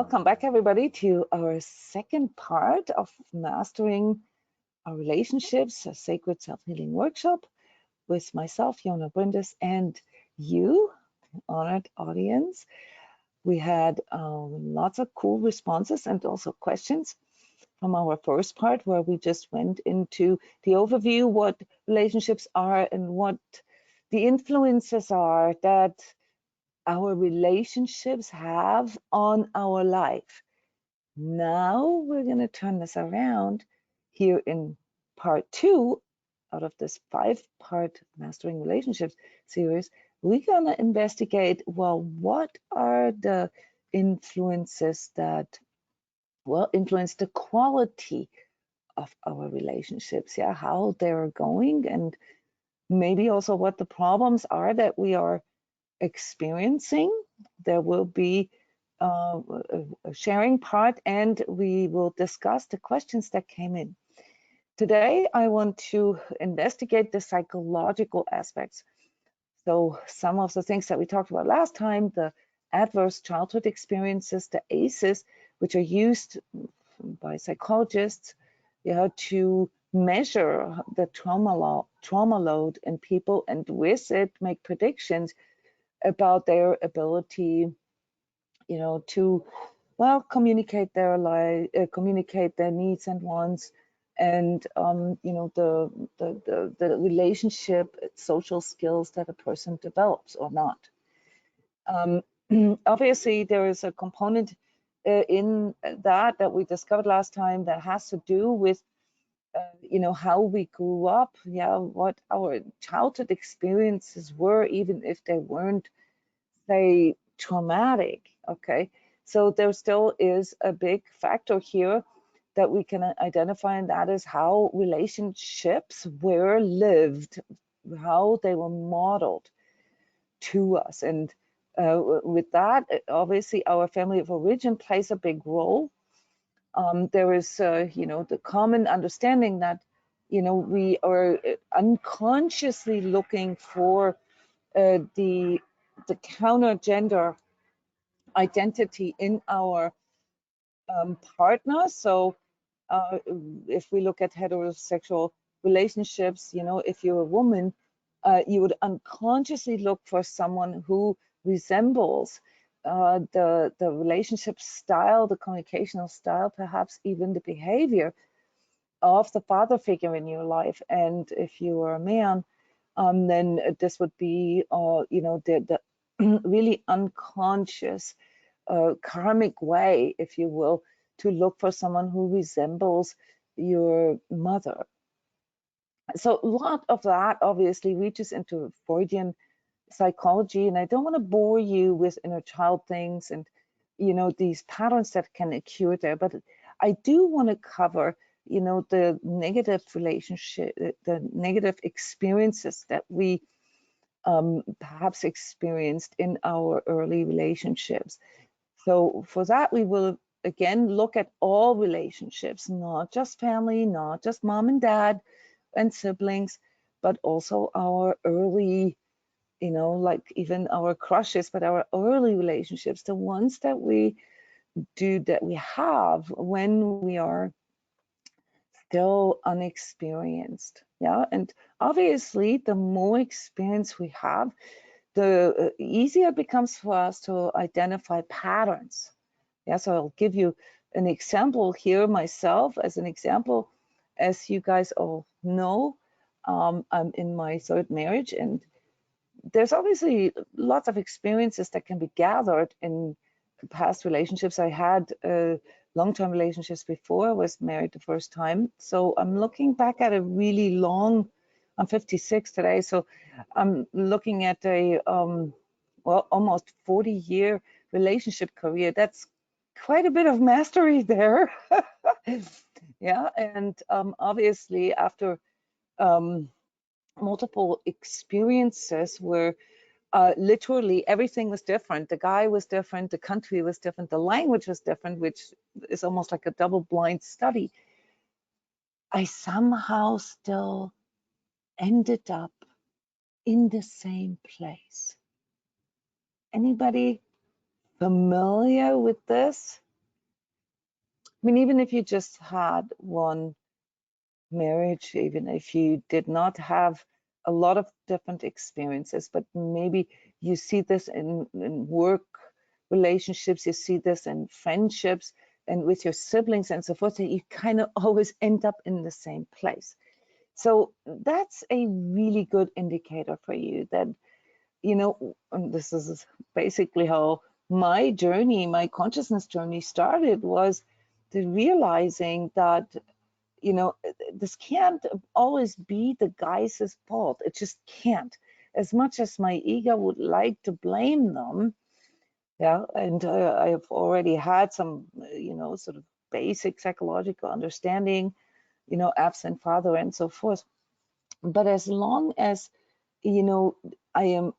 Welcome back, everybody, to our second part of Mastering Our Relationships, a Sacred Self-Healing Workshop with myself, Jona Bryndis, and you, honored audience. We had lots of cool responses and also questions from our first part, where we just went into the overview, what relationships are and what the influences are that our relationships have on our life. Now we're going to turn this around here in part 2 out of this 5-part Mastering Relationships series. We're going to investigate, well, what are the influences that influence the quality of our relationships, how they're going, and maybe also what the problems are that we are experiencing. There will be a sharing part, and we will discuss the questions that came in. Today, I want to investigate the psychological aspects. So some of the things that we talked about last time, the adverse childhood experiences, the ACEs, which are used by psychologists to measure the trauma load in people, and with it make predictions about their ability, to communicate their life, communicate their needs and wants, and the relationship, social skills that a person develops or not. Obviously, there is a component in that we discovered last time that has to do with how we grew up, what our childhood experiences were, even if they weren't, say, traumatic. Okay, so there still is a big factor here that we can identify, and that is how relationships were lived, how they were modeled to us. And with that, obviously our family of origin plays a big role. There is the common understanding that we are unconsciously looking for the counter gender identity in our partner. So if we look at heterosexual relationships, if you're a woman, you would unconsciously look for someone who resembles the relationship style, the communicational style, perhaps even the behavior of the father figure in your life. And if you are a man, then this would be the really unconscious karmic way, if you will, to look for someone who resembles your mother. So a lot of that obviously reaches into Freudian psychology, and I don't want to bore you with inner child things and these patterns that can occur there, but I do want to cover the negative relationship, the negative experiences that we perhaps experienced in our early relationships. So for that, we will again look at all relationships, not just family, not just mom and dad and siblings, but also our early, like even our crushes, but our early relationships, the ones that we have when we are still unexperienced. And obviously the more experience we have, the easier it becomes for us to identify patterns. So I'll give you an example here myself as an example. As you guys all know, I'm in my 3rd marriage, and there's obviously lots of experiences that can be gathered in past relationships. I had long-term relationships before I was married the first time. So I'm looking back at a really long, I'm 56 today, so I'm looking at a almost 40-year relationship career. That's quite a bit of mastery there. And obviously after multiple experiences where literally everything was different. The guy was different, the country was different, the language was different, which is almost like a double-blind study. I somehow still ended up in the same place. Anybody familiar with this? I mean, even if you just had one marriage, even if you did not have a lot of different experiences, but maybe you see this in work relationships, you see this in friendships and with your siblings and so forth, that you kind of always end up in the same place. So that's a really good indicator for you that, you know, and this is basically how my journey, my consciousness journey started, was the realizing that, you know, this can't always be the guy's fault. It just can't. As much as my ego would like to blame them, yeah, and I have already had some, you know, sort of basic psychological understanding, you know, absent father and so forth. But as long as, you know, I am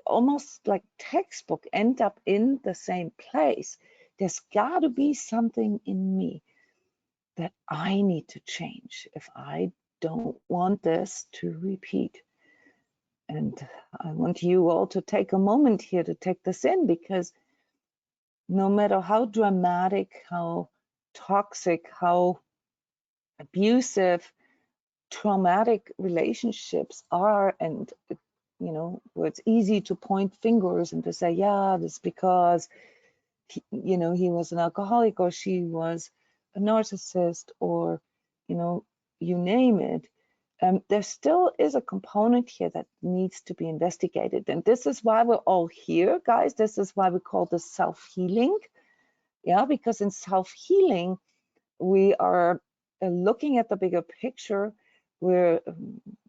almost like textbook end up in the same place, there's got to be something in me that I need to change if I don't want this to repeat. And I want you all to take a moment here to take this in, because no matter how dramatic, how toxic, how abusive, traumatic relationships are, and you know, where it's easy to point fingers and to say, yeah, this is because he, you know, he was an alcoholic or she was a narcissist, or, you know, you name it. There still is a component here that needs to be investigated. And this is why we're all here, guys. This is why we call this self-healing. Yeah, because in self-healing, we are looking at the bigger picture. We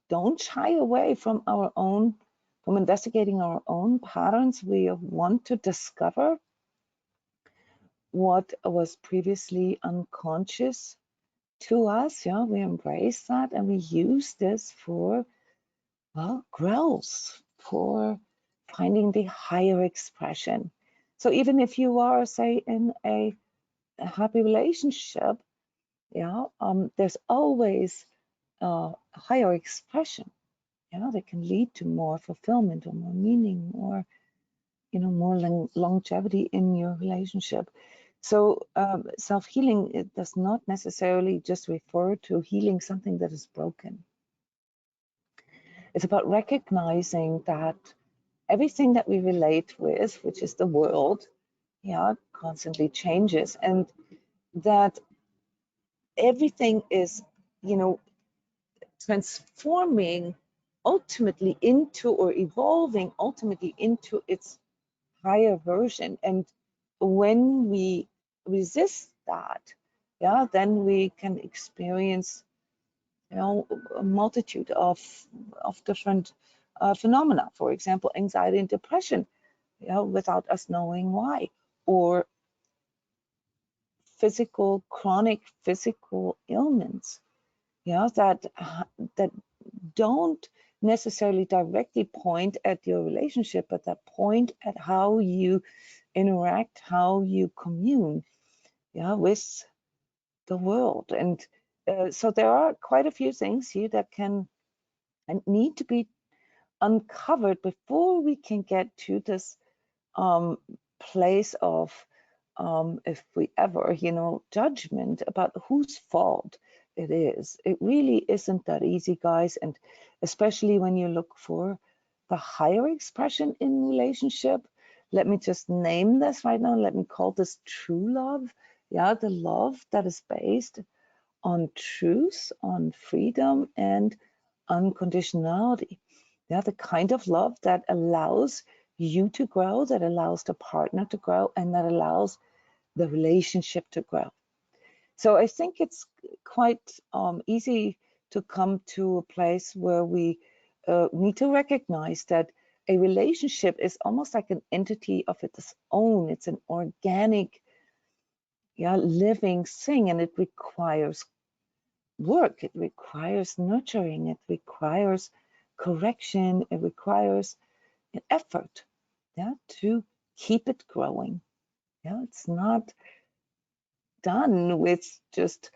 don't shy away from from investigating our own patterns. We want to discover what was previously unconscious to us. Yeah, we embrace that and we use this for, well, growth, for finding the higher expression. So even if you are, say, in a happy relationship, yeah, there's always a higher expression, yeah, that can lead to more fulfillment or more meaning, or, you know, more longevity in your relationship. So self-healing, it does not necessarily just refer to healing something that is broken. It's about recognizing that everything that we relate with, which is the world, yeah, constantly changes, and that everything is, you know, transforming ultimately into, or evolving ultimately into, its higher version. And when we resist that, yeah, then we can experience, you know, a multitude of different phenomena. For example, anxiety and depression, you know, without us knowing why, or chronic physical ailments, yeah, that don't necessarily directly point at your relationship, but that point at how you interact, how you commune, yeah, with the world. And so there are quite a few things here that can and need to be uncovered before we can get to this place of, if we ever, you know, judgment about whose fault it is. It really isn't that easy, guys. And especially when you look for the higher expression in relationship, let me just name this right now. Let me call this true love. Yeah, the love that is based on truth, on freedom, and unconditionality. Yeah, the kind of love that allows you to grow, that allows the partner to grow, and that allows the relationship to grow. So I think it's quite easy to come to a place where we need to recognize that a relationship is almost like an entity of its own. It's an organic, yeah, living thing, and it requires work, it requires nurturing, it requires correction, it requires an effort, yeah, to keep it growing. Yeah, it's not done with just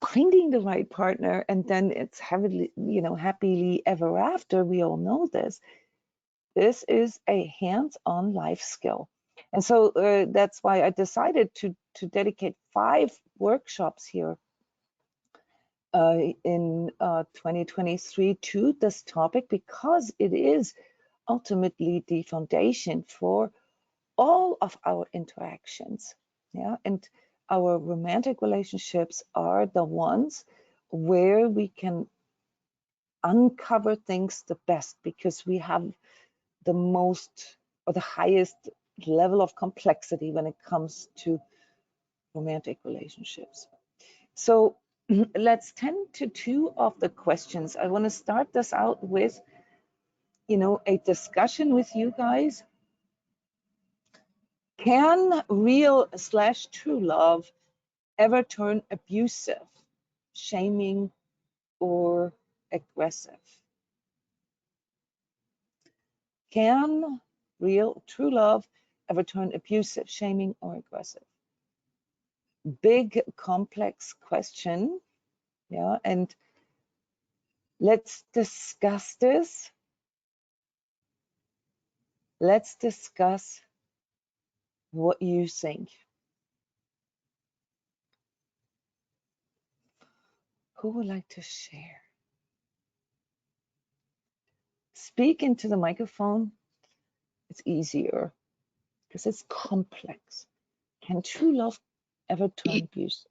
finding the right partner and then it's heavily, you know, happily ever after. We all know this. This is a hands-on life skill. And so that's why I decided to dedicate 5 workshops here in 2023 to this topic, because it is ultimately the foundation for all of our interactions. Yeah, and our romantic relationships are the ones where we can uncover things the best, because we have the most or the highest level of complexity when it comes to romantic relationships. So let's tend to 2 of the questions. I want to start this out with, a discussion with you guys. Can real/true love ever turn abusive, shaming, or aggressive? Can real, true love ever turn abusive, shaming, or aggressive? Big, complex question. Yeah, and let's discuss this. Let's discuss what you think. Who would like to share? Speak into the microphone. It's easier because it's complex. Can true love ever turn abusive?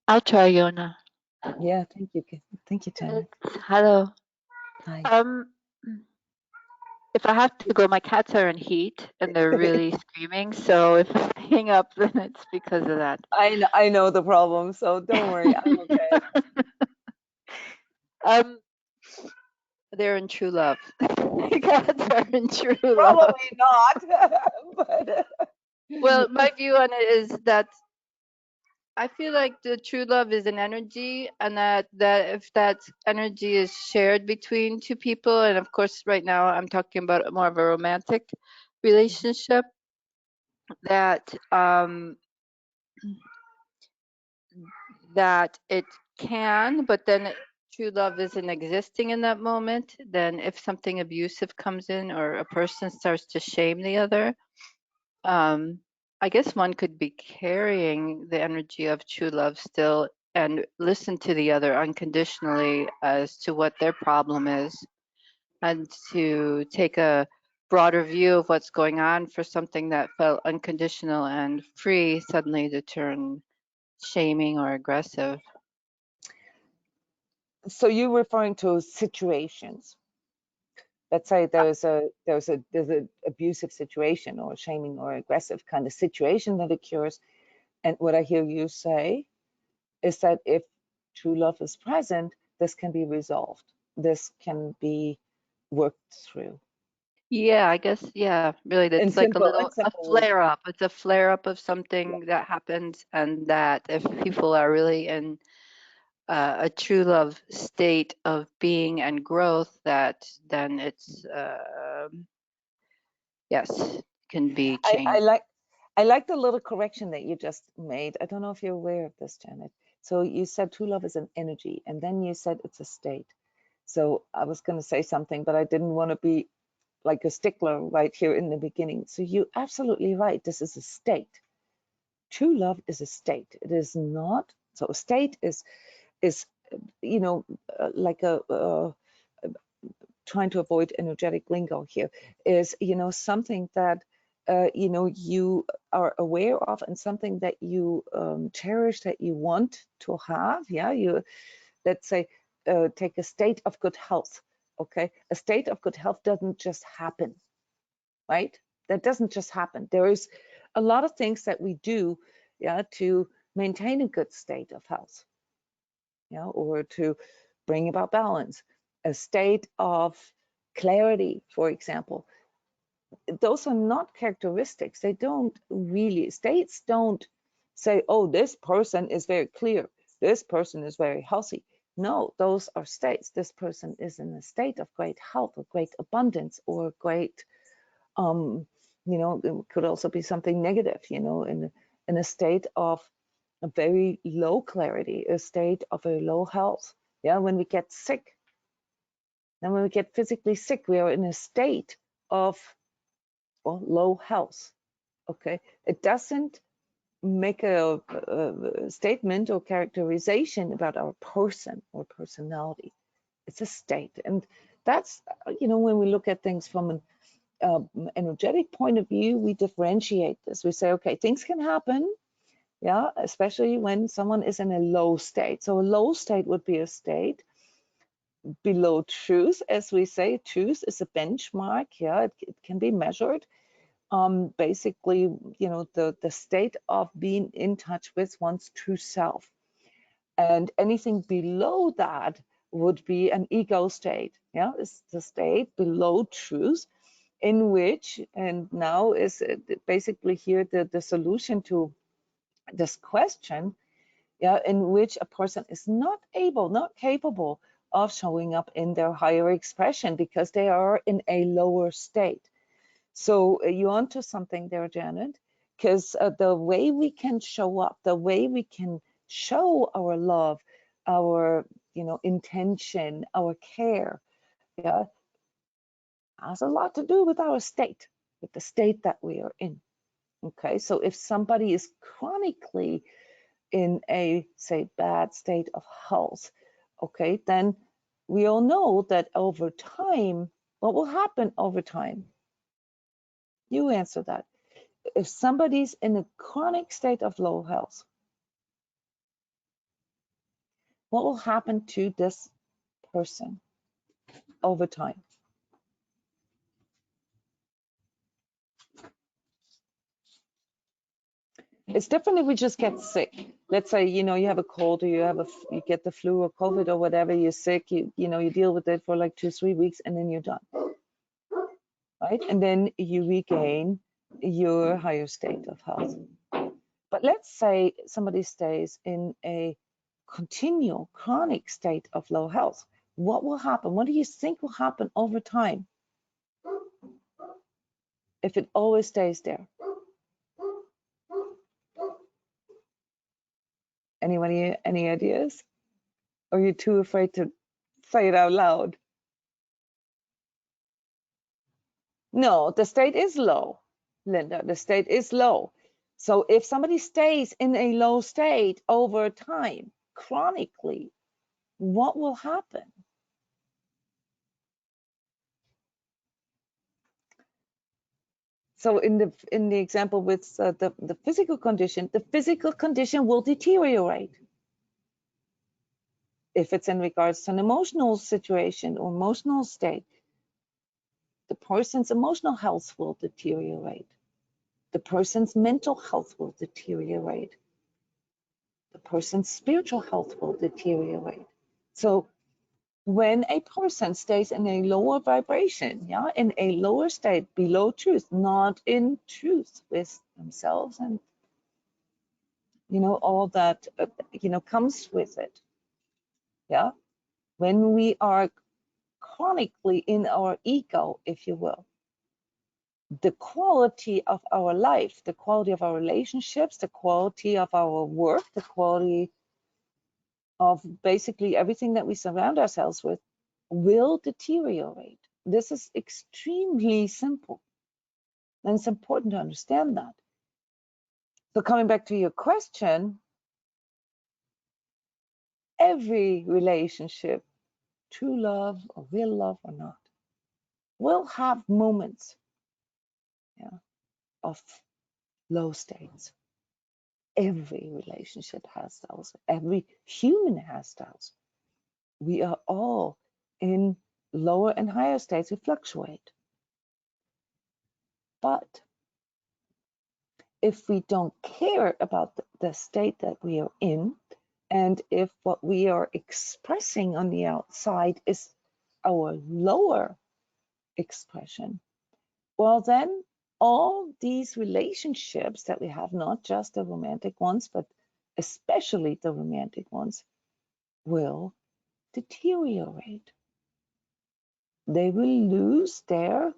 I'll try, Jona. Yeah, thank you. Thank you, Tanya. Hello. Hi. If I have to go, my cats are in heat and they're really screaming. So if I hang up, then it's because of that. I know the problem, so don't worry. I'm okay. They're in true love. Cats are in true love. Probably not. But, Well, my view on it is that I feel like the true love is an energy, and that if that energy is shared between 2 people, and of course right now I'm talking about more of a romantic relationship, that that it can, but then true love isn't existing in that moment, then if something abusive comes in or a person starts to shame the other, I guess one could be carrying the energy of true love still and listen to the other unconditionally as to what their problem is, and to take a broader view of what's going on for something that felt unconditional and free suddenly to turn shaming or aggressive. so you're referring to situations. Let's say there's an abusive situation or shaming or aggressive kind of situation that occurs, and what I hear you say is that if true love is present, this can be resolved. This can be worked through. Yeah, I guess, yeah, really, In that's like simple, in a simple words. flare up. It's a flare up of Yeah. something that happens, and that if people are really in a true love state of being and growth, that then it's yes, can be I, I changed. like I like the little correction that you just made. I don't know if you're aware of this, Janet. So you said true love is an energy, and then you said it's a state. So I was going to say something, but I didn't want to be like a stickler right here in the beginning. So you're absolutely right. This is a state. True love is a state. It is not. So a state is like trying to avoid energetic lingo here, is something that you are aware of, and something that you cherish, that you want to have. Yeah, let's say take a state of good health. Okay, a state of good health doesn't just happen, right? That doesn't just happen. There is a lot of things that we do, yeah, to maintain a good state of health, yeah, or to bring about balance, a state of clarity, for example. Those are not characteristics. They don't really, states don't say, oh, this person is very clear, this person is very healthy. No, those are states. This person is in a state of great health or great abundance or great, it could also be something negative, in a state of a very low clarity, a state of a low health. Yeah, when we get sick, and when we get physically sick, we are in a state of low health. Okay, it doesn't make a statement or characterization about our person or personality. It's a state, and that's when we look at things from an energetic point of view, we differentiate this. We say, okay, things can happen, yeah, especially when someone is in a low state. So a low state would be a state below truth, as we say. Truth is a benchmark, yeah, it can be measured. Basically, the state of being in touch with one's true self. And anything below that would be an ego state. Yeah, it's the state below truth, in which, and now is basically here the solution to this question, yeah, in which a person is not capable of showing up in their higher expression because they are in a lower state. So you're onto something there, Janet, because the way we can show up, the way we can show our love, our intention, our care, yeah, has a lot to do with our state, with the state that we are in. Okay, so if somebody is chronically in a, say, bad state of health, okay, then we all know that over time, what will happen over time? You answer that. If somebody's in a chronic state of low health, what will happen to this person over time? It's different if we just get sick. Let's say, you have a cold, or you get the flu or COVID or whatever, you're sick, you deal with it for like 2-3 weeks, and then you're done, right? And then you regain your higher state of health. But let's say somebody stays in a continual chronic state of low health. What will happen? What do you think will happen over time if it always stays there? Anybody, any ideas? Or are you too afraid to say it out loud? No, the state is low, Linda. The state is low. So if somebody stays in a low state over time, chronically, what will happen? So in the example with the physical condition will deteriorate. If it's in regards to an emotional situation or emotional state, the person's emotional health will deteriorate. The person's mental health will deteriorate. The person's spiritual health will deteriorate. So when a person stays in a lower vibration, yeah, in a lower state, below truth, not in truth with themselves, and all that comes with it, yeah, when we are chronically in our ego, if you will, the quality of our life, the quality of our relationships, the quality of our work, the quality of basically everything that we surround ourselves with will deteriorate. This is extremely simple, and it's important to understand that. So coming back to your question, every relationship, true love or real love or not, will have moments, yeah, of low states. Every relationship has those. Every human has those. We are all in lower and higher states. We fluctuate. But if we don't care about the state that we are in, and if what we are expressing on the outside is our lower expression, well, then all these relationships that we have, not just the romantic ones, but especially the romantic ones, will deteriorate. They will lose their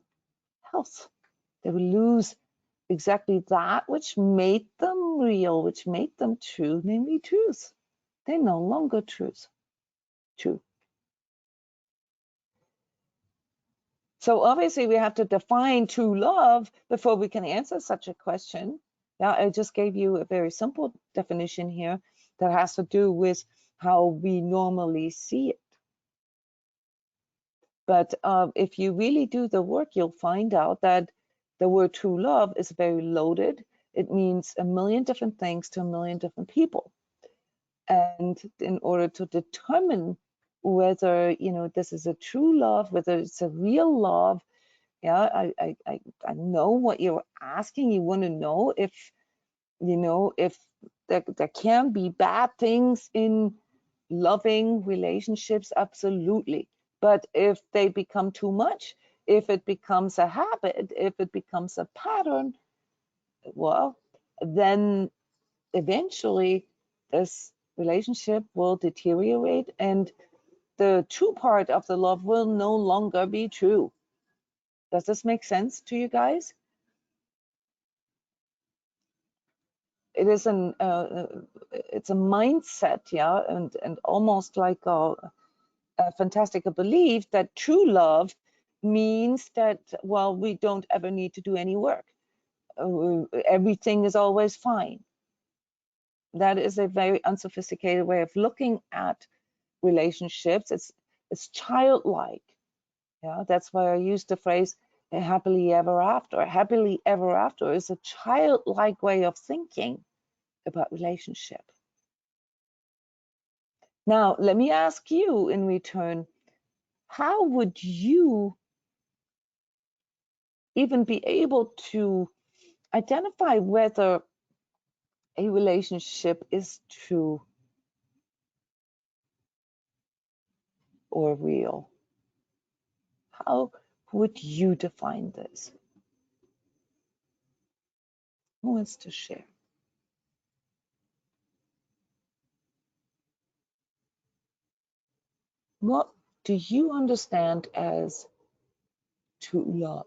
health. They will lose exactly that which made them real, which made them true, namely truth. They're no longer true. So obviously we have to define true love before we can answer such a question. Yeah, I just gave you a very simple definition here that has to do with how we normally see it. But if you really do the work, you'll find out that the word true love is very loaded. It means a million different things to a million different people. And in order to determine whether, you know, this is a true love, whether it's a real love, yeah, I know what you're asking. You want to know if, you know, if there can be bad things in loving relationships, absolutely. But if they become too much, if it becomes a habit, if it becomes a pattern, well, then eventually this relationship will deteriorate and the true part of the love will no longer be true. Does this make sense to you guys? It is it's a mindset, yeah, and almost like a fantastic belief that true love means that, well, we don't ever need to do any work. Everything is always fine. That is a very unsophisticated way of looking at relationships. It's childlike. Yeah, that's why I use the phrase happily ever after. Happily ever after is a childlike way of thinking about relationship. Now, let me ask you in return, how would you even be able to identify whether a relationship is true or real? How would you define this? Who wants to share? What do you understand as true love?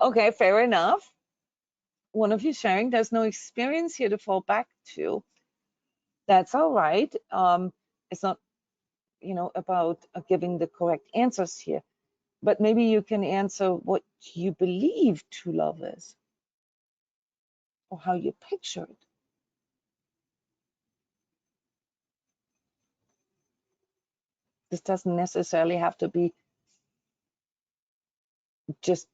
Okay, fair enough. One of you sharing, there's no experience here to fall back to. That's all right. It's not, you know, about giving the correct answers here, but maybe you can answer what you believe true love is or how you picture it. This doesn't necessarily have to be just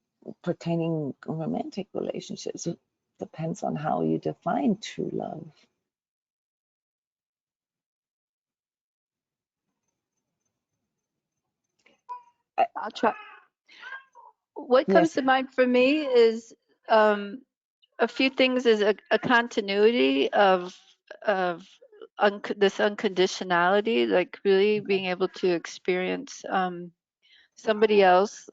pertaining romantic relationships. It depends on how you define true love. I'll try. What comes Yes. to mind for me is a few things is a continuity of this unconditionality, like really Okay. being able to experience somebody else,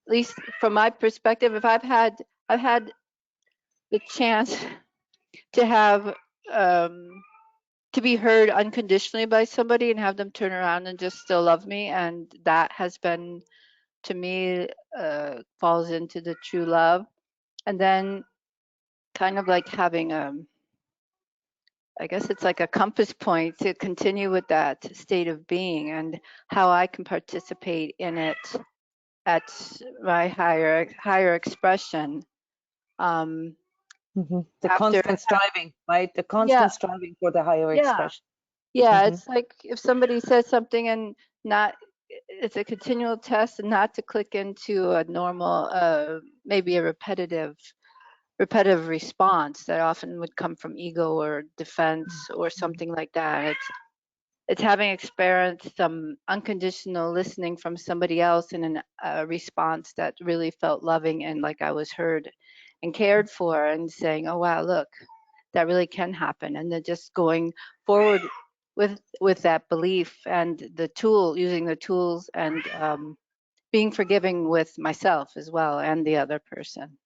at least from my perspective. If I've had the chance to have to be heard unconditionally by somebody and have them turn around and just still love me, and that has been, to me, falls into the true love. And then kind of like having I guess it's like a compass point to continue with that state of being and how I can participate in it at my higher expression. The After, constant striving, right? The yeah, constant striving for the higher yeah, expression. yeah. Mm-hmm. It's like if somebody says something and not, it's a continual test and not to click into a normal, maybe a repetitive response that often would come from ego or defense or something like that. It's having experienced some unconditional listening from somebody else in a response that really felt loving and like I was heard and cared for, and saying, oh wow, look, that really can happen. And then just going forward with that belief and the tool, using the tools, and being forgiving with myself as well and the other person.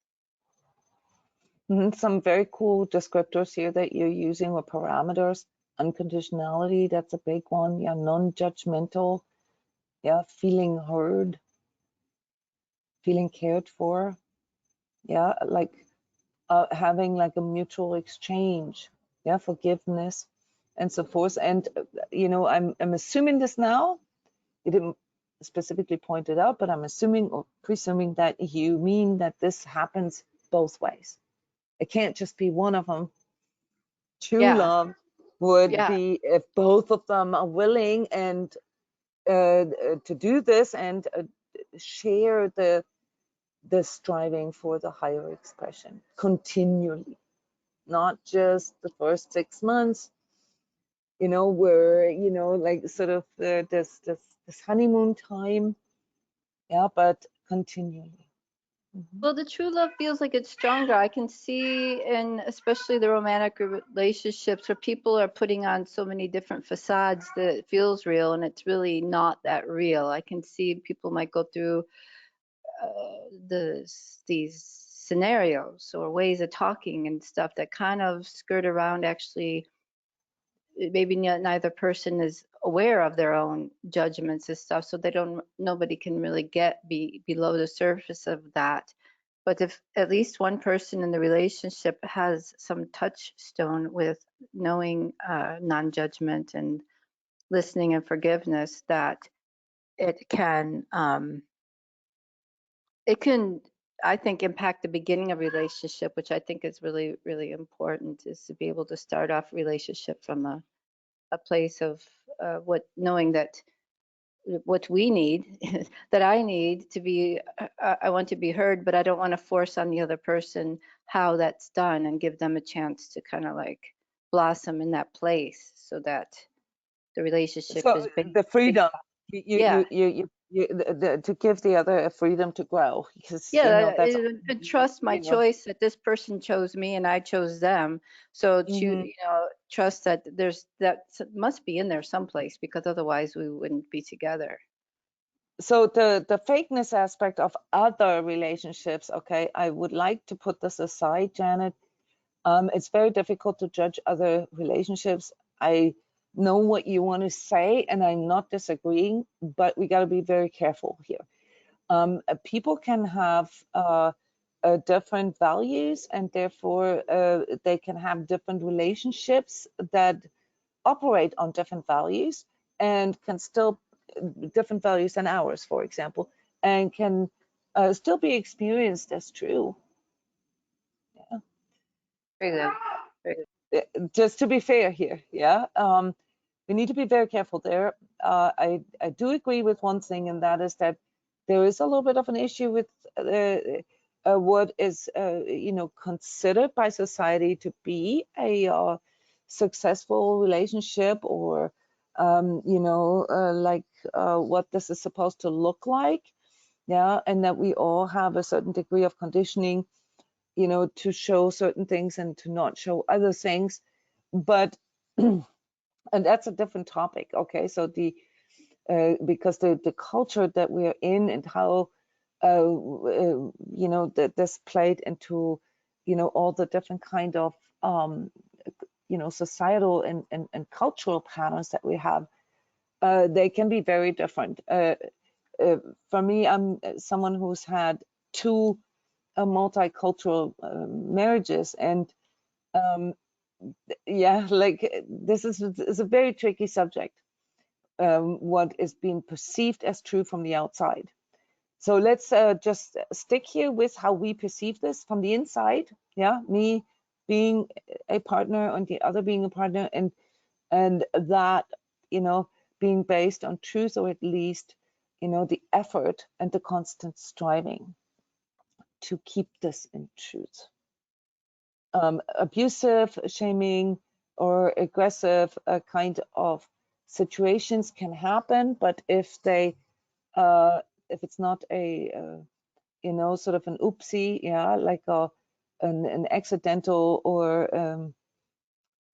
Some very cool descriptors here that you're using with parameters. Unconditionality, that's a big one. Yeah, non-judgmental. Yeah, feeling heard, feeling cared for. Yeah, like having like a mutual exchange, yeah, forgiveness and so forth. And you know, I'm assuming this now. You didn't specifically point it out, but I'm assuming or presuming that you mean that this happens both ways. It can't just be one of them. True Yeah, love would yeah. be if both of them are willing and to do this and share the striving for the higher expression continually, not just the first 6 months, you know, where, you know, like sort of this honeymoon time, yeah, but continually. Well, the true love feels like it's stronger. I can see in especially the romantic relationships where people are putting on so many different facades that it feels real and it's really not that real. I can see people might go through these scenarios or ways of talking and stuff that kind of skirt around actually maybe neither person is aware of their own judgments and stuff, so they don't nobody can really get below the surface of that. But if at least one person in the relationship has some touchstone with knowing non-judgment and listening and forgiveness, that it can it can I think impact the beginning of a relationship, which I think is really really important, is to be able to start off a relationship from a place of what knowing that what we need that I need to be I want to be heard, but I don't want to force on the other person how that's done, and give them a chance to kind of like blossom in that place so that the relationship So is based, the freedom, yeah. to give the other a freedom to grow, because you know Yeah, that's and trust my you know. choice that this person chose me and I chose them. So Mhm. trust that there's that must be in there someplace, because otherwise we wouldn't be together. So the fakeness aspect of other relationships, okay, I would like to put this aside, Janet. It's very difficult to judge other relationships. I know what you want to say, and I'm not disagreeing, but we got to be very careful here. People can have different values, and therefore they can have different relationships that operate on different values and can still different values than ours, for example, and can still be experienced as true. Yeah. Very good. Very good. Just to be fair here, yeah, we need to be very careful there. I do agree with one thing, and that is that there is a little bit of an issue with what is, you know, considered by society to be a successful relationship, or you know, like what this is supposed to look like, yeah, and that we all have a certain degree of conditioning, you know, to show certain things and to not show other things. But and that's a different topic, okay? So the because the culture that we're in and how you know that this played into, you know, all the different kind of you know, societal and cultural patterns that we have, they can be very different. For me, I'm someone who's had two multicultural marriages, and yeah, like this is a very tricky subject, what is being perceived as true from the outside. So let's just stick here with how we perceive this from the inside. Yeah, me being a partner and the other being a partner, and that, you know, being based on truth, or at least, you know, the effort and the constant striving to keep this in truth. Abusive, shaming, or aggressive kind of situations can happen, but if it's not a you know, sort of an oopsie, yeah, like an accidental or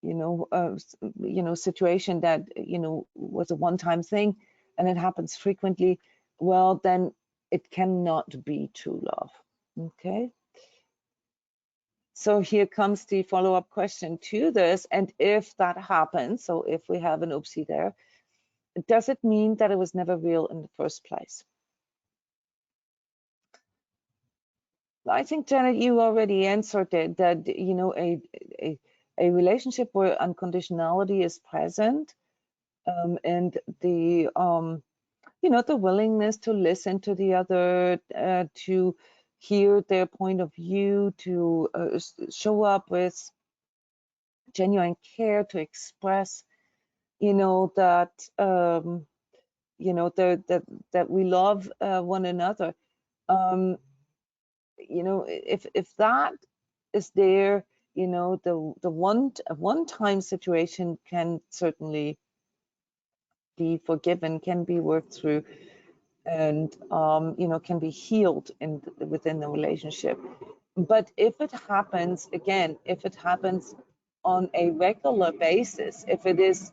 you know, situation that, you know, was a one-time thing, and it happens frequently, well, then it cannot be true love. Okay. So here comes the follow-up question to this. And if that happens, so if we have an oopsie there, does it mean that it was never real in the first place? I think, Janet, you already answered it, that, you know, a relationship where unconditionality is present, and the, you know, the willingness to listen to the other, to hear their point of view, to show up with genuine care, to express, you know, that, you know, that we love one another. You know, if that is there, you know, the one-time situation can certainly be forgiven, can be worked through, and you know, can be healed within the relationship. But if it happens again, if it happens on a regular basis, if it is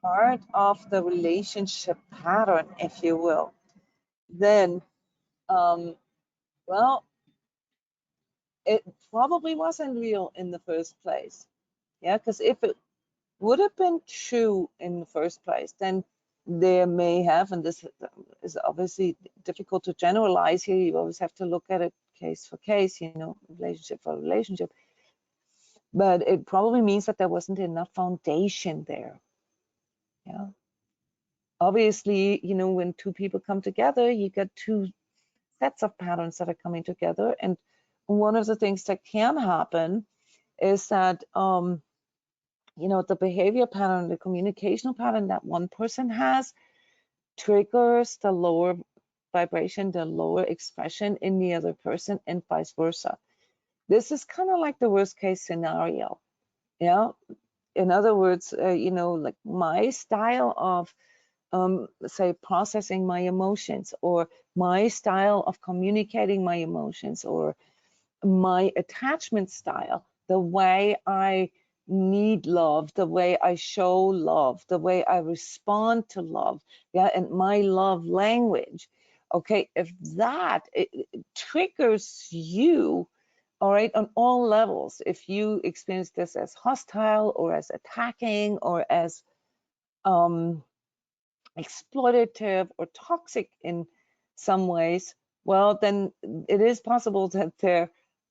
part of the relationship pattern, if you will, then well, it probably wasn't real in the first place. Yeah, because if it would have been true in the first place, then there may have, and this is obviously difficult to generalize here, you always have to look at it case for case, you know, relationship for relationship, but it probably means that there wasn't enough foundation there. Yeah, obviously, you know, when two people come together, you get two sets of patterns that are coming together, and one of the things that can happen is that you know, the behavior pattern, the communicational pattern that one person has triggers the lower vibration, the lower expression in the other person, and vice versa. This is kind of like the worst case scenario. Yeah. In other words, you know, like my style of, say, processing my emotions, or my style of communicating my emotions, or my attachment style, the way I need love, the way I show love, the way I respond to love, yeah, and my love language. Okay, if that it triggers you, all right, on all levels, if you experience this as hostile or as attacking or as exploitative or toxic in some ways, well, then it is possible that there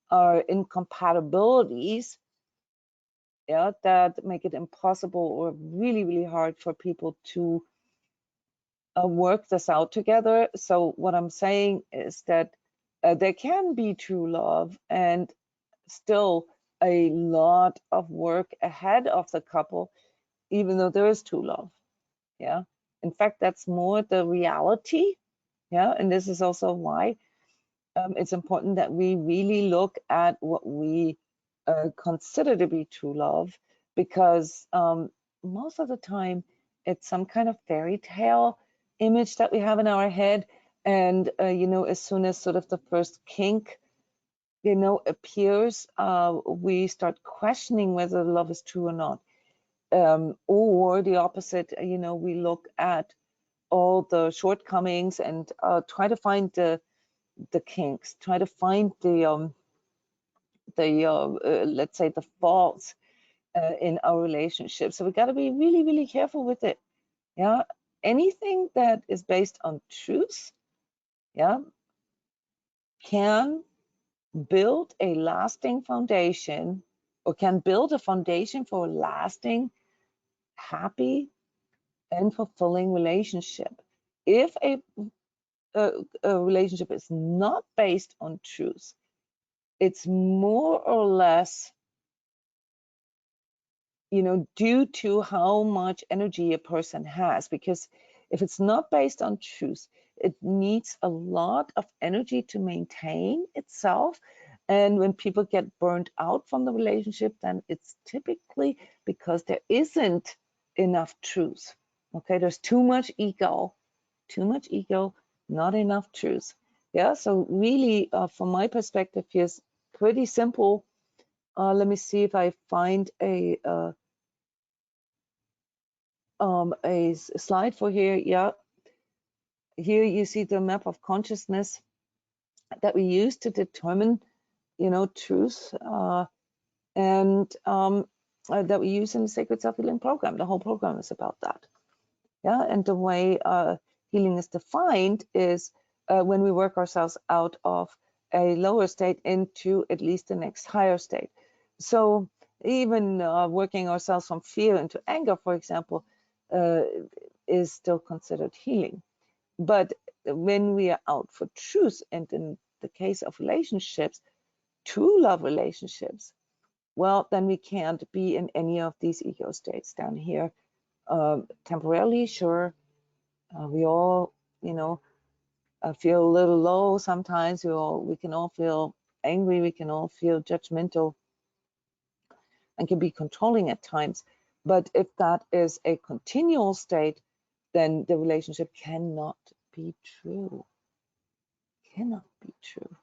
are incompatibilities, yeah, that make it impossible or really, really hard for people to work this out together. So what I'm saying is that there can be true love and still a lot of work ahead of the couple, even though there is true love. Yeah. In fact, that's more the reality. Yeah. And this is also why it's important that we really look at what we consider to be true love, because most of the time it's some kind of fairy tale image that we have in our head. And, you know, as soon as sort of the first kink, you know, appears, we start questioning whether love is true or not. Or the opposite, you know, we look at all the shortcomings and try to find the kinks, try to find the let's say the faults in our relationship. So we got to be really, really careful with it. Yeah, anything that is based on truth, yeah, can build a lasting foundation, or can build a foundation for a lasting, happy, and fulfilling relationship. If a relationship is not based on truth, it's more or less, you know, due to how much energy a person has. Because if it's not based on truth, it needs a lot of energy to maintain itself. And when people get burned out from the relationship, then it's typically because there isn't enough truth. Okay, there's too much ego, not enough truth. Yeah, so really, from my perspective, here's pretty simple. Let me see if I find a slide for here. Yeah, here you see the map of consciousness that we use to determine, you know, truth, and that we use in the Sacred Self-Healing Program. The whole program is about that. Yeah, and the way healing is defined is when we work ourselves out of a lower state into at least the next higher state. So even working ourselves from fear into anger, for example, is still considered healing. But when we are out for truth, and in the case of relationships, true love relationships, well, then we can't be in any of these ego states down here. Temporarily, sure, we all, feel a little low sometimes. We can all feel angry. We can all feel judgmental and can be controlling at times. But if that is a continual state, then the relationship cannot be true. Cannot be true.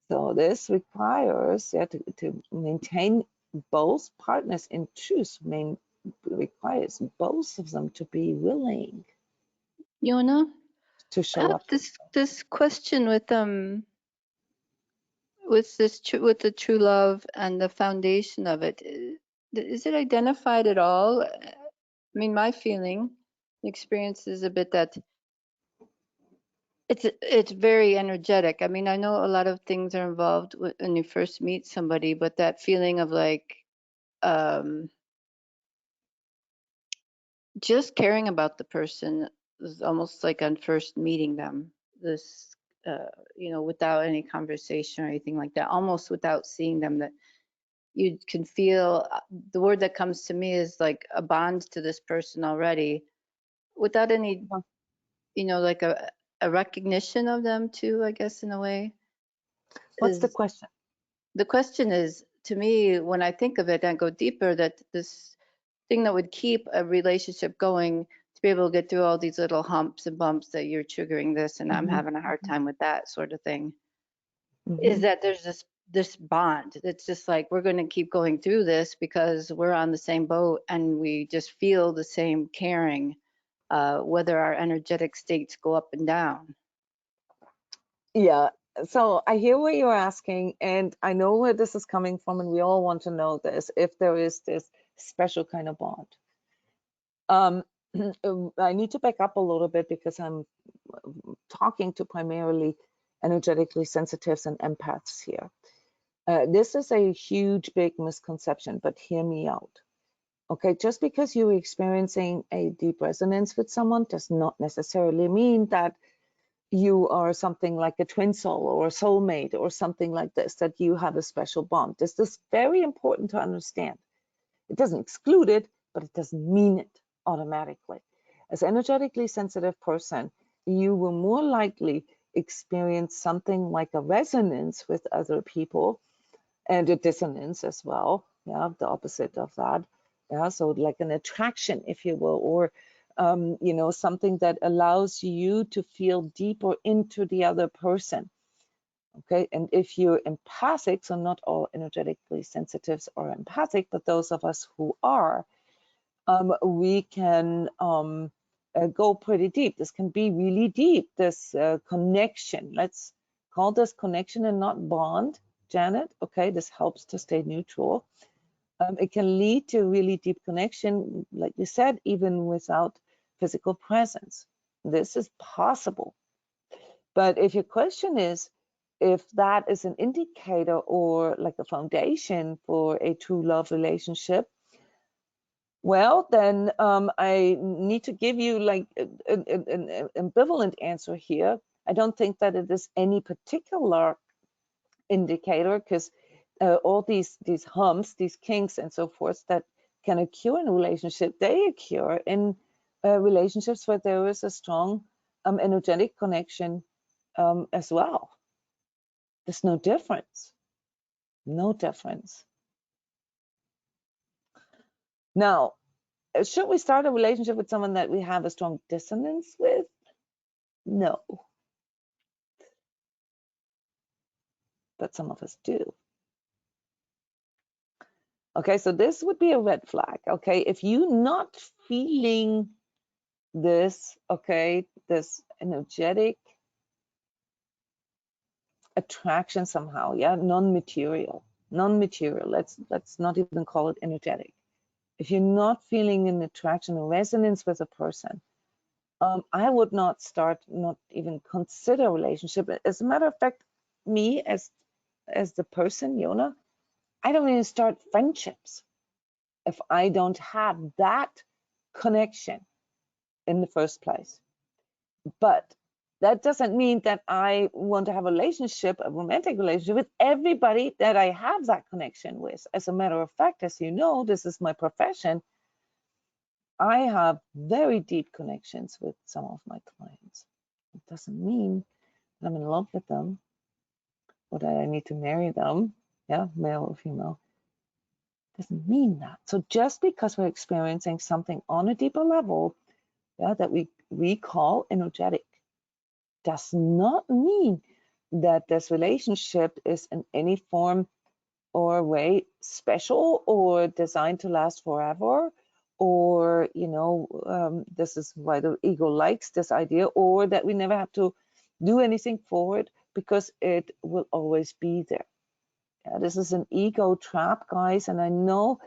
So this requires to maintain both partners in truth. Requires both of them to be willing Jona, to show up. this question with with the true love and the foundation of it, is it identified at all? I mean, my feeling, experience is a bit that it's very energetic. I mean, I know a lot of things are involved when you first meet somebody, but that feeling of like just caring about the person is almost like on first meeting them. This, without any conversation or anything like that, almost without seeing them, that you can feel the word that comes to me is like a bond to this person already, without any, like a recognition of them too, I guess, in a way. What's the question? The question is, to me, when I think of it and go deeper, that this thing that would keep a relationship going, to be able to get through all these little humps and bumps that you're triggering this and I'm having a hard time with that sort of thing, is that there's this bond that's just like, we're going to keep going through this because we're on the same boat and we just feel the same caring, whether our energetic states go up and down. Yeah, so I hear what you're asking, and I know where this is coming from, and we all want to know this, if there is this special kind of bond. I need to back up a little bit because I'm talking to primarily energetically sensitives and empaths here. This is a huge, big misconception, but hear me out. Okay, just because you're experiencing a deep resonance with someone does not necessarily mean that you are something like a twin soul or a soulmate or something like this, that you have a special bond. This is very important to understand. It doesn't exclude it, but it doesn't mean it automatically. As an energetically sensitive person, you will more likely experience something like a resonance with other people and a dissonance as well. Yeah, the opposite of that. Yeah, so like an attraction, if you will, or something that allows you to feel deeper into the other person. Okay, and if you're empathic, so not all energetically sensitives are empathic, but those of us who are, we can go pretty deep. This can be really deep, this connection. Let's call this connection and not bond, Janet. Okay, this helps to stay neutral. It can lead to really deep connection, like you said, even without physical presence. This is possible. But if your question is if that is an indicator or like a foundation for a true love relationship, well, then I need to give you like an ambivalent answer here. I don't think that it is any particular indicator, because all these humps, these kinks and so forth that can occur in a relationship, they occur in relationships where there is a strong energetic connection as well. There's no difference. No difference. Now, should we start a relationship with someone that we have a strong dissonance with? No. But some of us do. Okay, so this would be a red flag. Okay, if you're not feeling this, okay, this energetic attraction somehow, yeah, non-material. Let's not even call it energetic. If you're not feeling an attraction or resonance with a person, I would not even consider a relationship. As a matter of fact, me as the person, Jona, I don't even start friendships if I don't have that connection in the first place. But that doesn't mean that I want to have a relationship, a romantic relationship with everybody that I have that connection with. As a matter of fact, as you know, this is my profession. I have very deep connections with some of my clients. It doesn't mean that I'm in love with them or that I need to marry them, yeah, male or female. Doesn't mean that. So just because we're experiencing something on a deeper level, yeah, that we call energetic, does not mean that this relationship is in any form or way special or designed to last forever, or this is why the ego likes this idea, or that we never have to do anything for it because it will always be there. Yeah, this is an ego trap, guys, and I know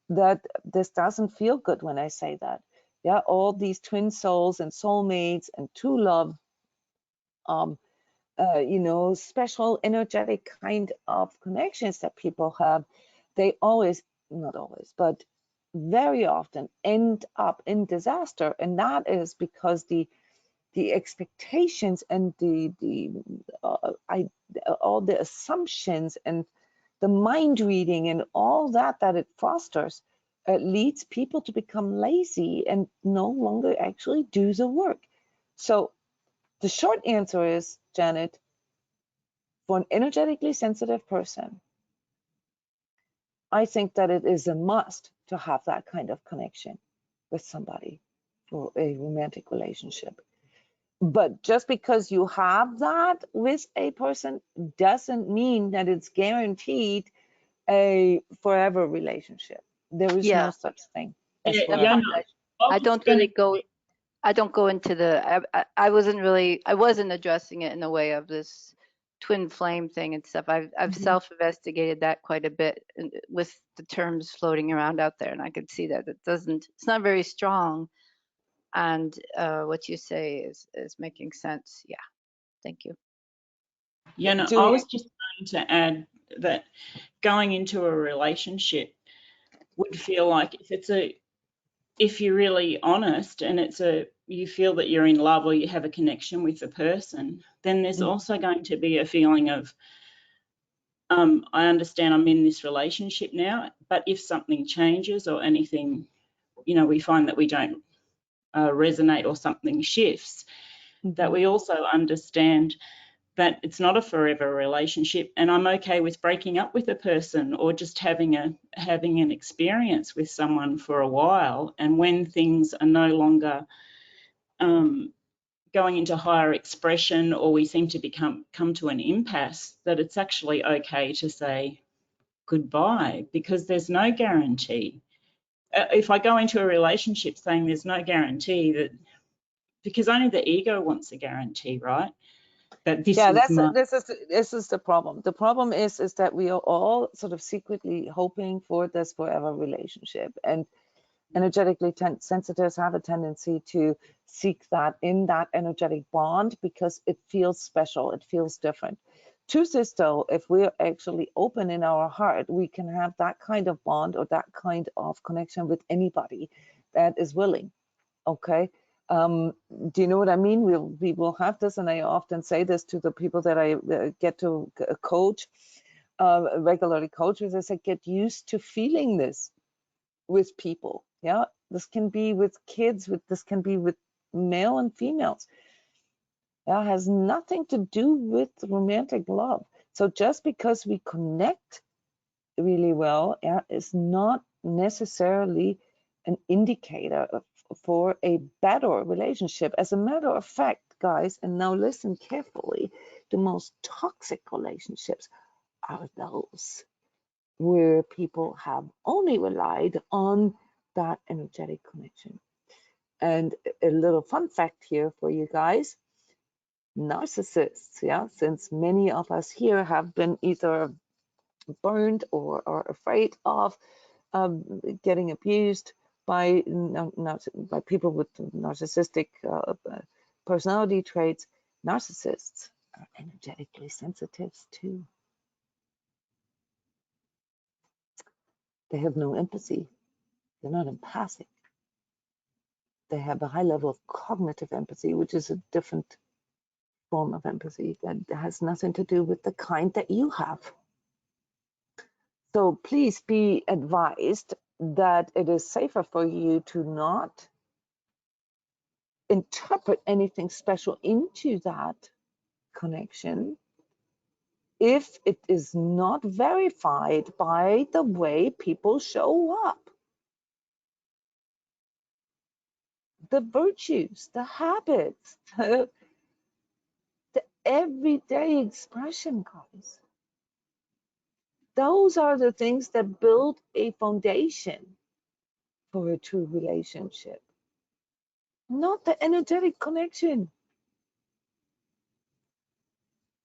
that this doesn't feel good when I say that. Yeah, all these twin souls and soulmates and true love, special energetic kind of connections that people have, they always, not always, but very often end up in disaster. And that is because the expectations and all the assumptions and the mind reading and all that it fosters leads people to become lazy and no longer actually do the work. So the short answer is, Janet, for an energetically sensitive person, I think that it is a must to have that kind of connection with somebody for a romantic relationship. But just because you have that with a person doesn't mean that it's guaranteed a forever relationship. There is no such thing as forever. Jona, I don't really go. I don't go into the. I wasn't addressing it in the way of this twin flame thing and stuff. I've self-investigated that quite a bit with the terms floating around out there, and I could see that it's not very strong. And what you say is making sense. Yeah, thank you. Jona, I was just going to add that going into a relationship would feel like if you're really honest and you feel that you're in love or you have a connection with the person, then there's also going to be a feeling of, I understand I'm in this relationship now, but if something changes or anything, we find that we don't resonate or something shifts, that we also understand that it's not a forever relationship, and I'm okay with breaking up with a person or just having an experience with someone for a while. And when things are no longer going into higher expression, or we seem to come to an impasse, that it's actually okay to say goodbye, because there's no guarantee. If I go into a relationship saying there's no guarantee, because only the ego wants a guarantee, right? This is the problem. The problem is that we are all sort of secretly hoping for this forever relationship, and energetically sensitives have a tendency to seek that in that energetic bond because it feels special, it feels different. Truth is, though, if we're actually open in our heart, we can have that kind of bond or that kind of connection with anybody that is willing. Okay. Do you know what I mean? We will have this, and I often say this to the people that I get to coach, regularly coach, as I say, get used to feeling this with people. Yeah, this can be with kids, this can be with male and females. That has nothing to do with romantic love. So just because we connect really well, yeah, is not necessarily an indicator for a better relationship. As a matter of fact, guys, and now listen carefully, the most toxic relationships are those where people have only relied on that energetic connection. And a little fun fact here for you guys: narcissists, yeah, since many of us here have been either burned or are afraid of getting abused by people with narcissistic personality traits. Narcissists are energetically sensitive too. They have no empathy. They're not empathic. They have a high level of cognitive empathy, which is a different form of empathy that has nothing to do with the kind that you have. So please be advised that it is safer for you to not interpret anything special into that connection if it is not verified by the way people show up. The virtues, the habits, the everyday expression, guys. Those are the things that build a foundation for a true relationship, not the energetic connection.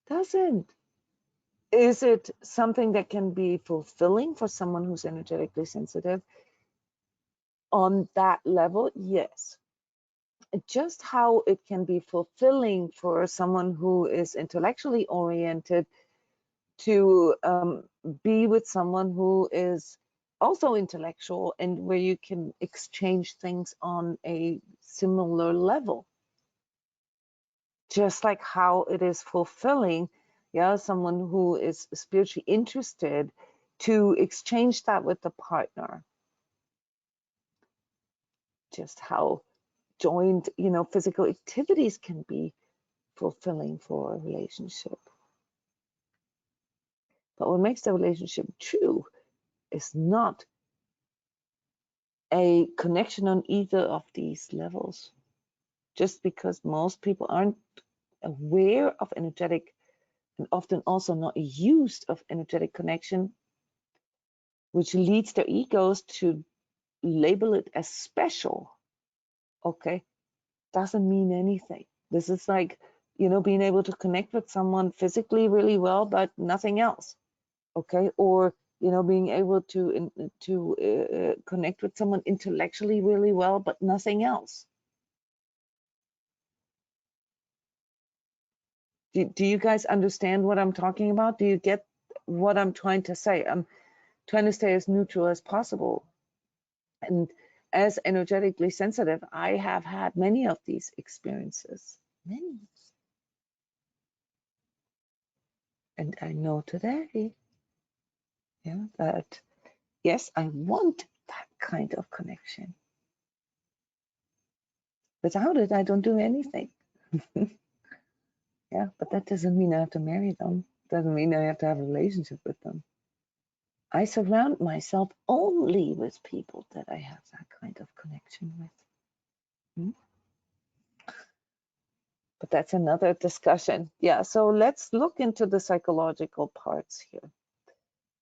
Doesn't. Is it something that can be fulfilling for someone who's energetically sensitive? On that level, yes. Just how it can be fulfilling for someone who is intellectually oriented to be with someone who is also intellectual and where you can exchange things on a similar level. Just like how it is fulfilling, yeah, someone who is spiritually interested to exchange that with the partner. Just how joint, physical activities can be fulfilling for a relationship. But what makes the relationship true is not a connection on either of these levels. Just because most people aren't aware of energetic and often also not used of energetic connection, which leads their egos to label it as special, okay, doesn't mean anything. This is like, being able to connect with someone physically really well, but nothing else, okay? Or, being able to connect with someone intellectually really well, but nothing else. Do you guys understand what I'm talking about? Do you get what I'm trying to say? I'm trying to stay as neutral as possible. And as energetically sensitive, I have had many of these experiences, many. And I know today, yeah, that yes, I want that kind of connection. Without it, I don't do anything. Yeah, but that doesn't mean I have to marry them. Doesn't mean I have to have a relationship with them. I surround myself only with people that I have that kind of connection with. But that's another discussion. Yeah, so let's look into the psychological parts here.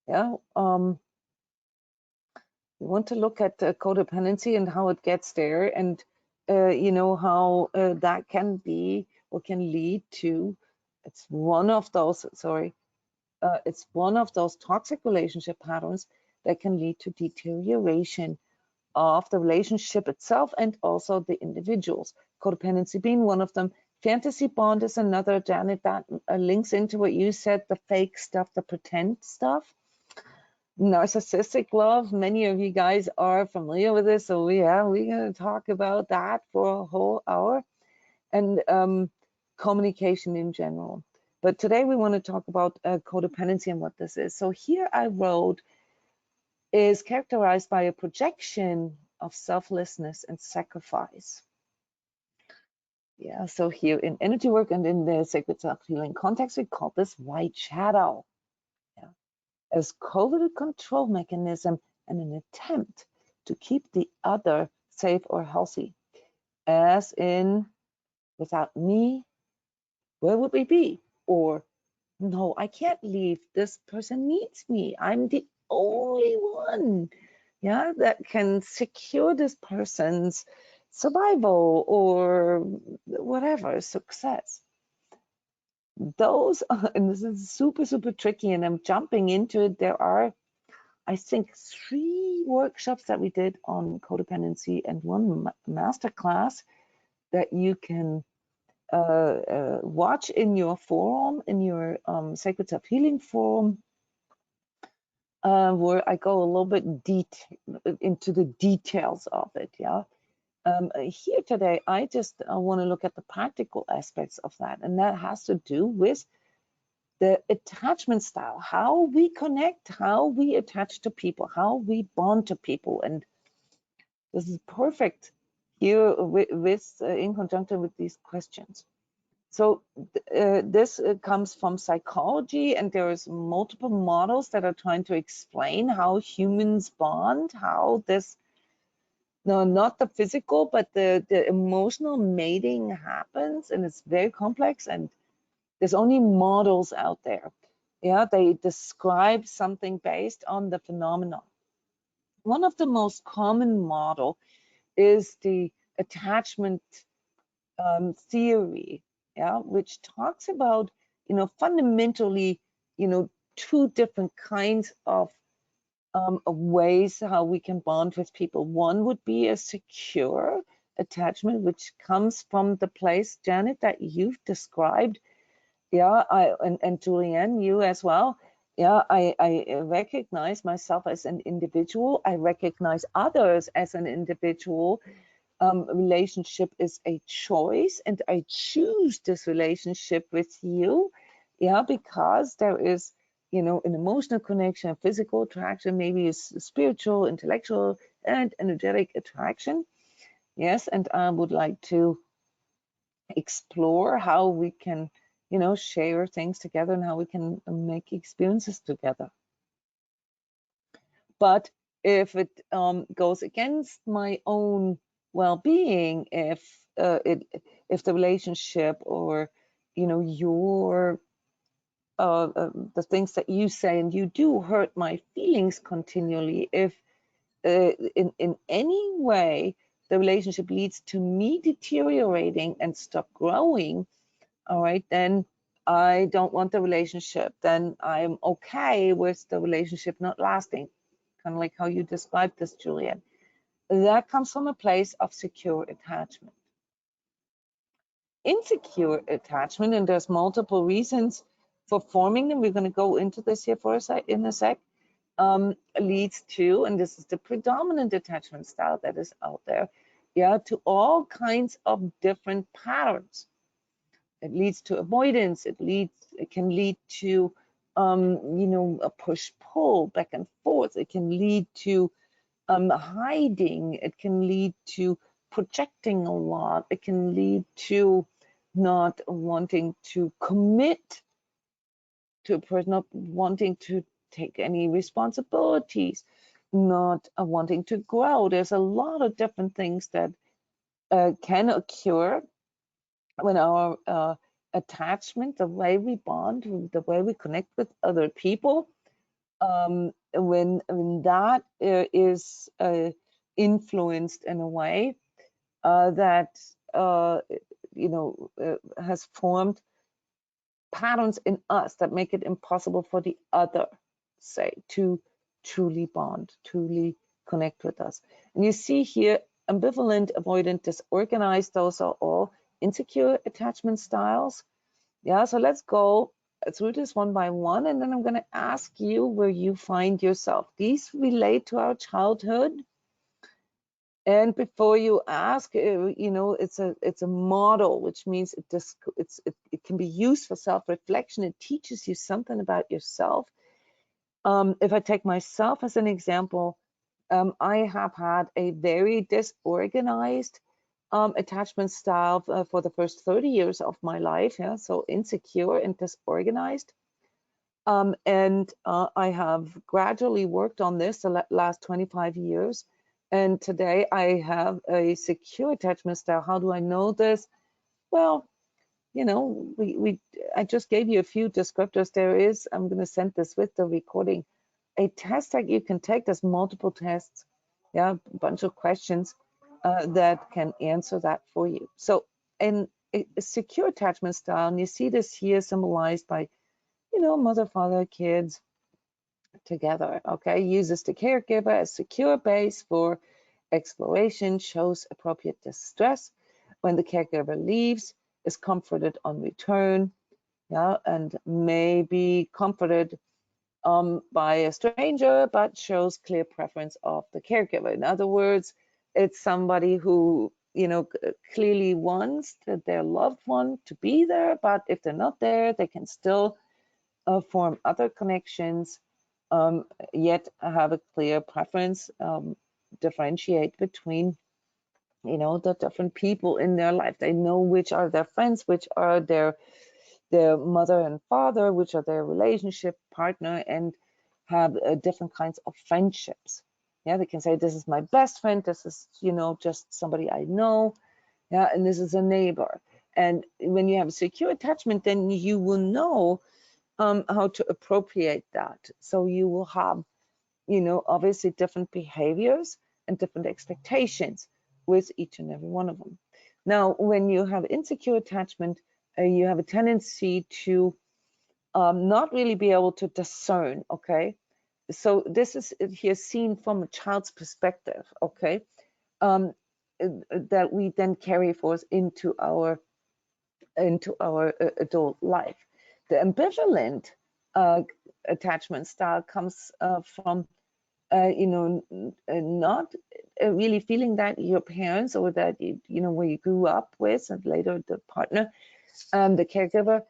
Yeah, we want to look at codependency and how it gets there, and how that can be or can lead to. It's one of those. It's one of those toxic relationship patterns that can lead to deterioration of the relationship itself and also the individuals. Codependency being one of them. Fantasy bond is another, Janet, that links into what you said, the fake stuff, the pretend stuff. Narcissistic love, many of you guys are familiar with this, so yeah, we're going to talk about that for a whole hour. And communication in general. But today we want to talk about codependency and what this is. So here I wrote, is characterized by a projection of selflessness and sacrifice. Yeah, so here in energy work and in the sacred self-healing context, we call this white shadow. Yeah. As covert control mechanism and an attempt to keep the other safe or healthy. As in, without me, where would we be? Or, no, I can't leave. This person needs me. I'm the only one, yeah, that can secure this person's survival or whatever, success. Those, and this is super, super tricky, and I'm jumping into it. There are, I think 3 workshops that we did on codependency and 1 master class that you can watch in your forum, in your Sacred Self-Healing forum, where I go a little bit into the details of it. Yeah. Here today, I just want to look at the practical aspects of that, and that has to do with the attachment style, how we connect, how we attach to people, how we bond to people. And this is perfect here in conjunction with these questions. So this comes from psychology, and there's multiple models that are trying to explain how humans bond, how this, no, not the physical, but the emotional mating happens, and it's very complex, and there's only models out there. Yeah, they describe something based on the phenomenon. One of the most common model is the attachment theory, yeah, which talks about, fundamentally, 2 different kinds of ways how we can bond with people. One would be a secure attachment, which comes from the place, Janet, that you've described. Yeah, and Julianne, you as well. Yeah, I recognize myself as an individual. I recognize others as an individual. Relationship is a choice, and I choose this relationship with you. Yeah, because there is, an emotional connection, physical attraction, maybe a spiritual, intellectual, and energetic attraction. Yes, and I would like to explore how we can, share things together and how we can make experiences together. But if it goes against my own well-being, if the relationship or your the things that you say and you do hurt my feelings continually, if in any way the relationship leads to me deteriorating and stop growing, all right, then I don't want the relationship. Then I'm okay with the relationship not lasting, kind of like how you described this, Julian. That comes from a place of secure attachment. Insecure attachment, and there's multiple reasons for forming them. We're going to go into this here in a sec. Leads to, and this is the predominant attachment style that is out there, yeah, to all kinds of different patterns. It leads to avoidance. It can lead to, a push-pull back and forth. It can lead to hiding. It can lead to projecting a lot. It can lead to not wanting to commit to a person, not wanting to take any responsibilities, not wanting to grow. There's a lot of different things that can occur when our attachment, the way we bond, the way we connect with other people, when that is influenced in a way that has formed patterns in us that make it impossible for the other, say, to truly bond, truly connect with us. And you see here, ambivalent, avoidant, disorganized, those are all insecure attachment styles. Yeah, so let's go through this one by one, and then I'm going to ask you where you find yourself. These relate to our childhood. And before you ask, it's a model, which means it can be used for self-reflection. It teaches you something about yourself. If I take myself as an example, I have had a very disorganized attachment style for the first 30 years of my life. Yeah, so insecure and disorganized. And I have gradually worked on this the last 25 years. And today I have a secure attachment style. How do I know this? Well, I just gave you a few descriptors. There is, I'm going to send this with the recording, a test that you can take. There's multiple tests, yeah, a bunch of questions that can answer that for you. So in a secure attachment style, and you see this here symbolized by, mother, father, kids, together. Okay, uses the caregiver as secure base for exploration, shows appropriate distress when the caregiver leaves, is comforted on return, yeah, and may be comforted by a stranger, but shows clear preference of the caregiver. In other words, it's somebody who, you know, clearly wants their loved one to be there, but if they're not there, they can still form other connections, yet have a clear preference, differentiate between, you know, the different people in their life. They know which are their friends, which are their mother and father, which are their relationship partner, and have different kinds of friendships. Yeah, they can say, this is my best friend, this is, you know, just somebody I know, yeah, and this is a neighbor. And when you have a secure attachment, then you will know how to appropriate that. So you will have, you know, obviously different behaviors and different expectations with each and every one of them. Now, when you have insecure attachment, you have a tendency to not really be able to discern, okay? So this is here seen from a child's perspective, okay? That we then carry forth into our adult life. The ambivalent attachment style comes from you know, not really feeling that your parents or that you know, where you grew up with, and later the partner, the caregiver,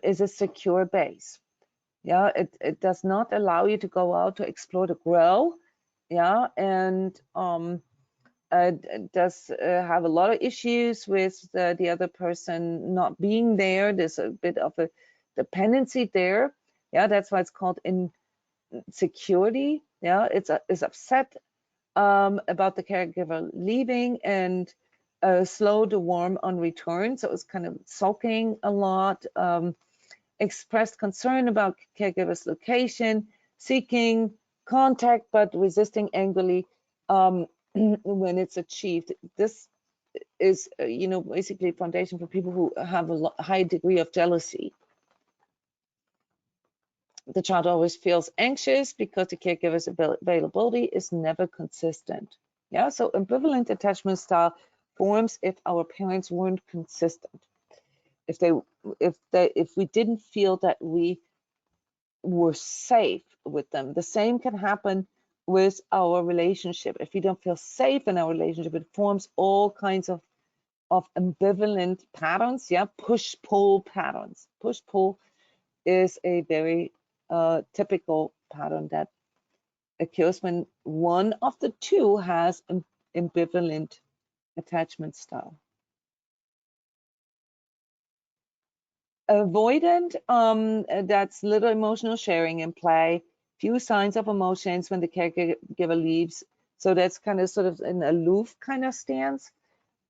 is a secure base. Yeah, it does not allow you to go out to explore, to grow. Yeah, and does have a lot of issues with the other person not being there. There's a bit of a dependency there. Yeah, that's why it's called insecurity. Yeah, it's upset about the caregiver leaving, and slow to warm on return. So it's kind of sulking a lot, expressed concern about caregiver's location, seeking contact, but resisting angrily when it's achieved. This is, you know, basically foundation for people who have a high degree of jealousy. The child always feels anxious because the caregiver's availability is never consistent. Yeah, so ambivalent attachment style forms if our parents weren't consistent. If we didn't feel that we were safe with them. The same can happen with our relationship. If we don't feel safe in our relationship, it forms all kinds of ambivalent patterns. Yeah, push-pull patterns. Push-pull is a very typical pattern that occurs when one of the two has an ambivalent attachment style. Avoidant, that's little emotional sharing in play, few signs of emotions when the caregiver leaves. So that's kind of sort of an aloof kind of stance,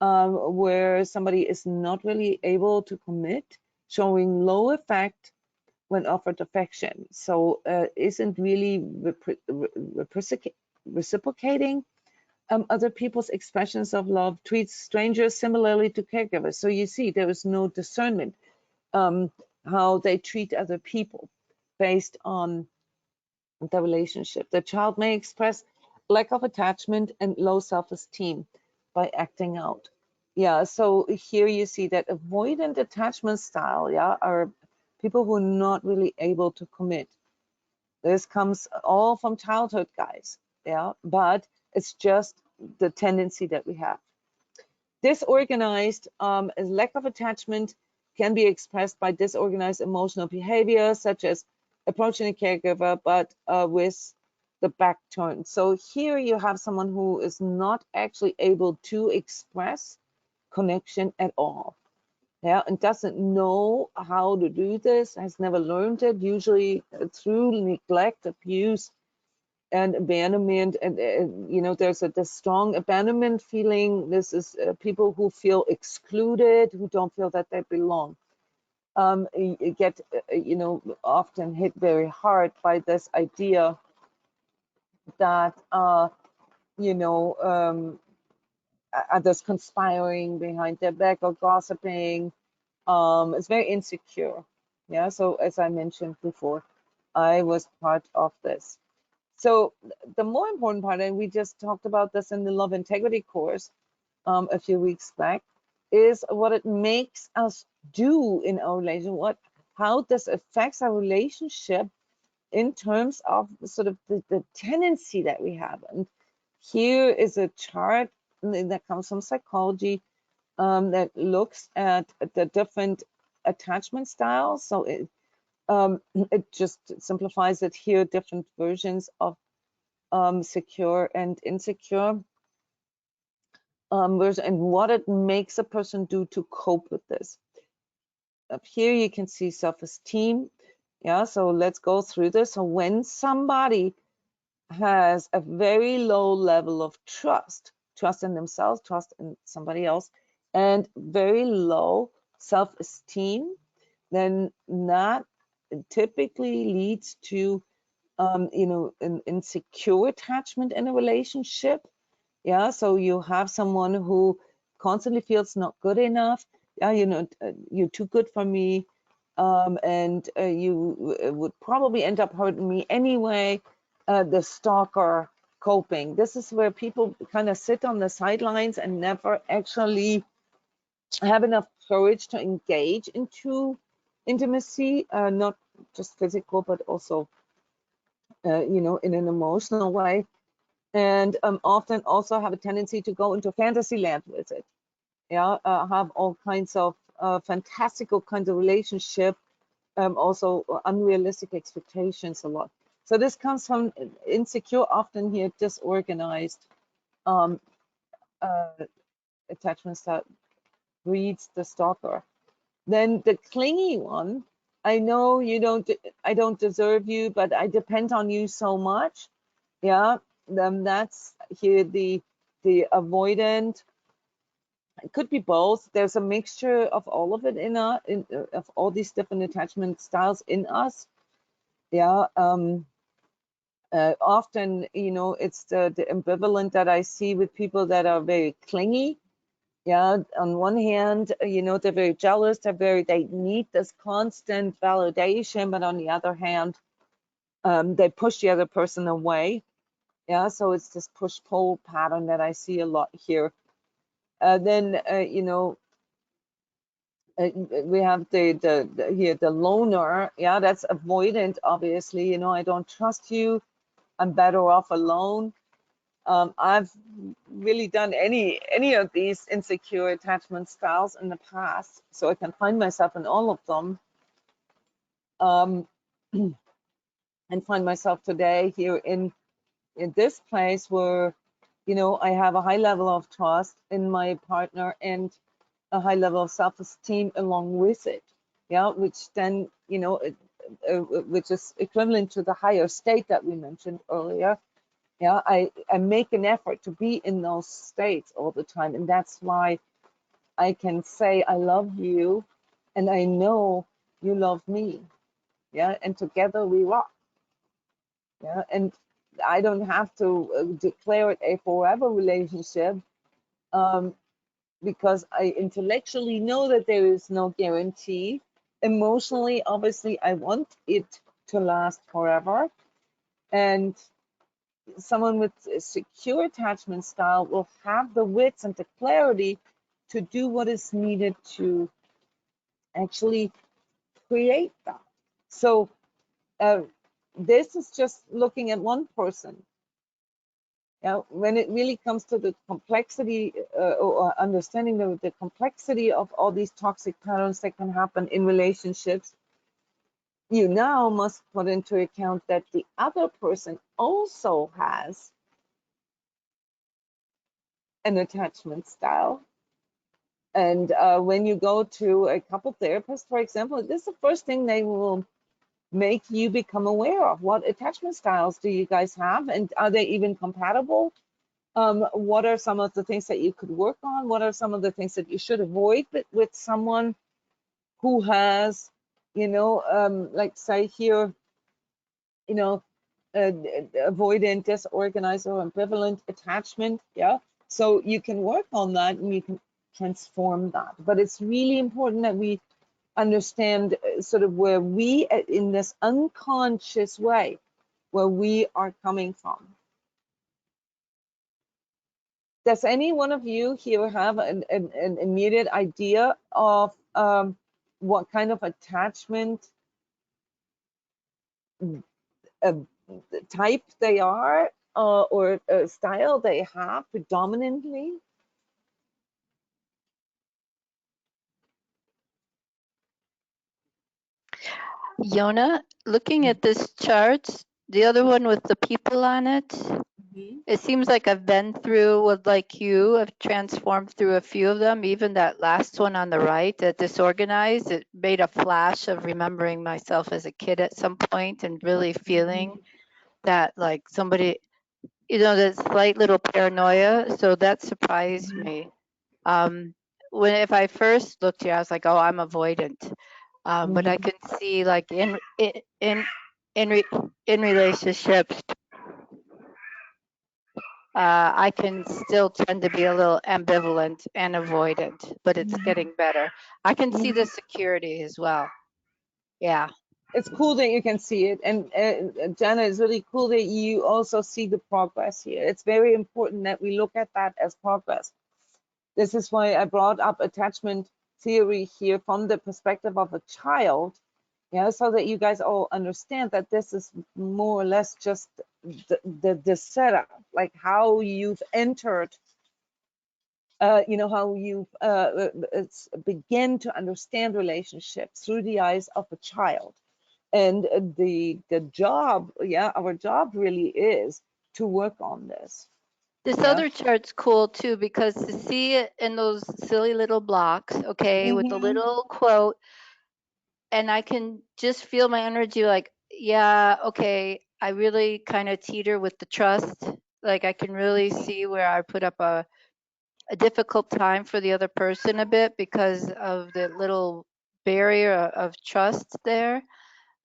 where somebody is not really able to commit, showing low effect when offered affection. So isn't really reciprocating other people's expressions of love, treats strangers similarly to caregivers. So you see, there is no discernment how they treat other people based on the relationship. The child may express lack of attachment and low self-esteem by acting out. Yeah, so here you see that avoidant attachment style, yeah, are people who are not really able to commit. This comes all from childhood, guys, yeah, but it's just the tendency that we have. Disorganized, lack of attachment can be expressed by disorganized emotional behavior, such as approaching a caregiver, but with the back turned. So here you have someone who is not actually able to express connection at all. Yeah, and doesn't know how to do this, has never learned it, usually through neglect, abuse, and abandonment. And you know, there's this strong abandonment feeling. This is people who feel excluded, who don't feel that they belong. You get you know, often hit very hard by this idea that you know, others conspiring behind their back or gossiping. It's very insecure. Yeah, so as I mentioned before, I was part of this. So the more important part, and we just talked about this in the Love Integrity course a few weeks back, is what it makes us do in our relationship, how this affects our relationship in terms of sort of the tendency that we have. And here is a chart that comes from psychology that looks at the different attachment styles. So it just simplifies it here, different versions of secure and insecure version, and what it makes a person do to cope with this. Up here you can see self-esteem. Yeah, so let's go through this. So when somebody has a very low level of trust in themselves, trust in somebody else, and very low self-esteem, then that typically leads to you know, an insecure attachment in a relationship. Yeah, so you have someone who constantly feels not good enough. Yeah, you know, you're too good for me, and you would probably end up hurting me anyway. The stalker coping. This is where people kind of sit on the sidelines and never actually have enough courage to engage into intimacy, not just physical, but also, you know, in an emotional way. And often also have a tendency to go into fantasy land with it. Yeah, have all kinds of fantastical kinds of relationship, also unrealistic expectations a lot. So this comes from insecure, often here disorganized attachments that breeds the stalker. Then the clingy one, I know you don't, I don't deserve you, but I depend on you so much. Yeah, then that's here the avoidant. It could be both. There's a mixture of all of it in us, of all these different attachment styles in us. Yeah. Often, you know, it's the ambivalent that I see with people that are very clingy. Yeah, on one hand, you know, they're very jealous, they need this constant validation, but on the other hand, they push the other person away. Yeah, so it's this push-pull pattern that I see a lot here. Then, you know, we have the loner. Yeah, that's avoidant, obviously. You know, I don't trust you. I'm better off alone. I've really done any of these insecure attachment styles in the past, so I can find myself in all of them, and find myself today here in this place where, you know, I have a high level of trust in my partner and a high level of self-esteem along with it. Yeah, which then, you know, which is equivalent to the higher state that we mentioned earlier. Yeah, I make an effort to be in those states all the time. And that's why I can say, I love you, and I know you love me. Yeah, and together we rock. Yeah, and I don't have to declare it a forever relationship, because I intellectually know that there is no guarantee. Emotionally, obviously, I want it to last forever. And someone with a secure attachment style will have the wits and the clarity to do what is needed to actually create that. So this is just looking at one person. Now, when it really comes to the complexity or understanding the complexity of all these toxic patterns that can happen in relationships, you now must put into account that the other person also has an attachment style. And when you go to a couple therapist, for example, this is the first thing they will make you become aware of. What attachment styles do you guys have, and are they even compatible? What are some of the things that you could work on? What are some of the things that you should avoid with someone who has, you know, like say here, you know, avoidant, disorganized, or ambivalent attachment? Yeah, so you can work on that and you can transform that. But it's really important that we understand sort of where we, in this unconscious way, where we are coming from. Does any one of you here have an immediate idea of what kind of attachment type they are, or style they have predominantly? Jona, looking at this chart, the other one with the people on it, it seems like I've been through what, like you, I've transformed through a few of them. Even that last one on the right, that disorganized, it made a flash of remembering myself as a kid at some point and really feeling that like somebody, you know, that slight little paranoia. So that surprised me. If I first looked here, I was like, oh, I'm avoidant. But I can see like in relationships, I can still tend to be a little ambivalent and avoidant, but it's getting better. I can see the security as well. Yeah. It's cool that you can see it, and Jana, it's really cool that you also see the progress here. It's very important that we look at that as progress. This is why I brought up attachment theory here from the perspective of a child, yeah, so that you guys all understand that this is more or less just the setup, like how you've entered, you know, how you've begin to understand relationships through the eyes of a child. And the job, yeah, our job really is to work on this. This other chart's cool too, because to see it in those silly little blocks, okay, with the little quote, and I can just feel my energy like, yeah, okay, I really kind of teeter with the trust. Like I can really see where I put up a difficult time for the other person a bit because of the little barrier of trust there.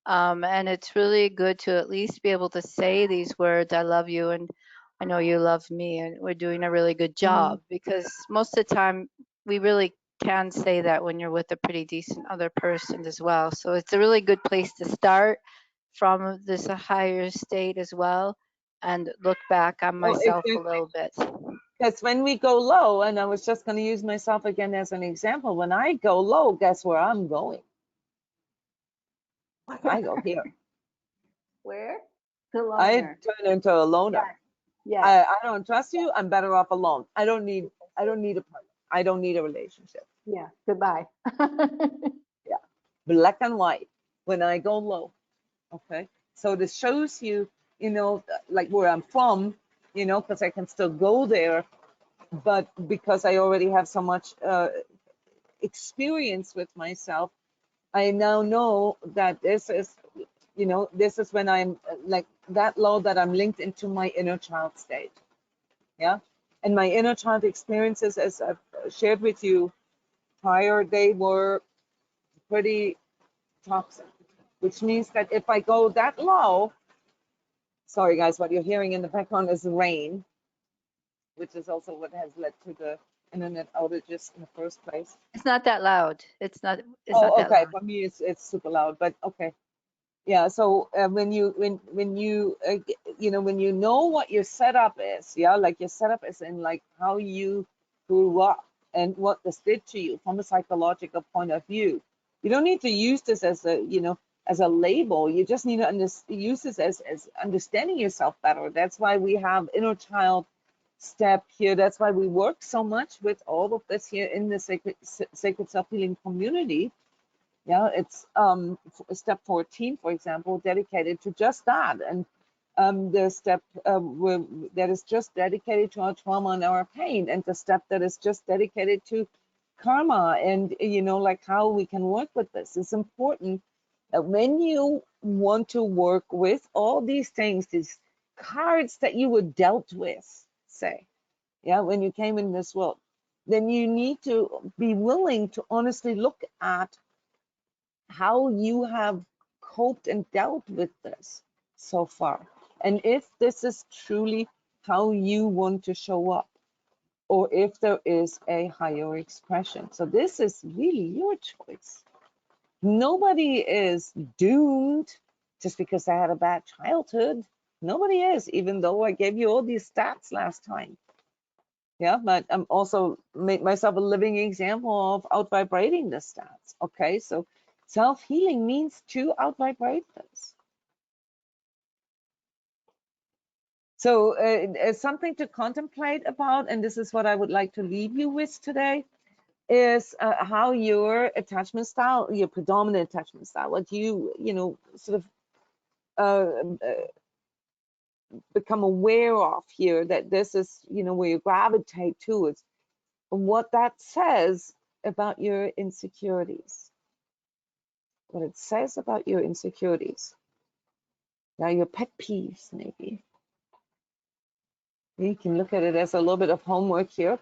And it's really good to at least be able to say these words, I love you, and I know you love me, and we're doing a really good job, because most of the time we really can say that when you're with a pretty decent other person as well. So it's a really good place to start from this higher state as well, and look back on myself a little bit. Because when we go low, and I was just going to use myself again as an example, when I go low, guess where I'm going? I go here. Where? The loner. I turn into a loner. Yeah. I don't trust you. I'm better off alone. I don't need a partner. I don't need a relationship. Yeah. Goodbye. Yeah. Black and white when I go low. Okay. So this shows you, you know, like where I'm from, you know, because I can still go there, but because I already have so much experience with myself, I now know that this is, you know, this is when I'm like that low, that I'm linked into my inner child state. Yeah. And my inner child experiences, as I've shared with you prior, they were pretty toxic, which means that if I go that low, sorry guys, what you're hearing in the background is rain, which is also what has led to the internet outages in the first place. It's not that loud. It's not Oh, that okay. loud. For me, it's super loud, but okay. Yeah. So when you you know, when you know what your setup is, yeah, like your setup is in like how you grew up and what this did to you from a psychological point of view. You don't need to use this as a, you know, as a label. You just need to use this as understanding yourself better. That's why we have inner child step here. That's why we work so much with all of this here in the sacred self-healing community. Yeah, it's step 14, for example, dedicated to just that, and the step that is just dedicated to our trauma and our pain, and the step that is just dedicated to karma, and you know, like how we can work with this. It's important that when you want to work with all these things, these cards that you were dealt with, say, yeah, when you came in this world, then you need to be willing to honestly look at how you have coped and dealt with this so far, and if this is truly how you want to show up, or if there is a higher expression. So this is really your choice. Nobody is doomed just because they had a bad childhood. Nobody is, even though I gave you all these stats last time. Yeah, but I'm also made myself a living example of out-vibrating the stats. Okay, so self-healing means to out-vibrate this. So it's something to contemplate about, and this is what I would like to leave you with today, is how your attachment style, your predominant attachment style, what you sort of become aware of here, that this is, where you gravitate towards, and what that says about your insecurities. What it says about your insecurities. Now, your pet peeves, maybe. You can look at it as a little bit of homework here.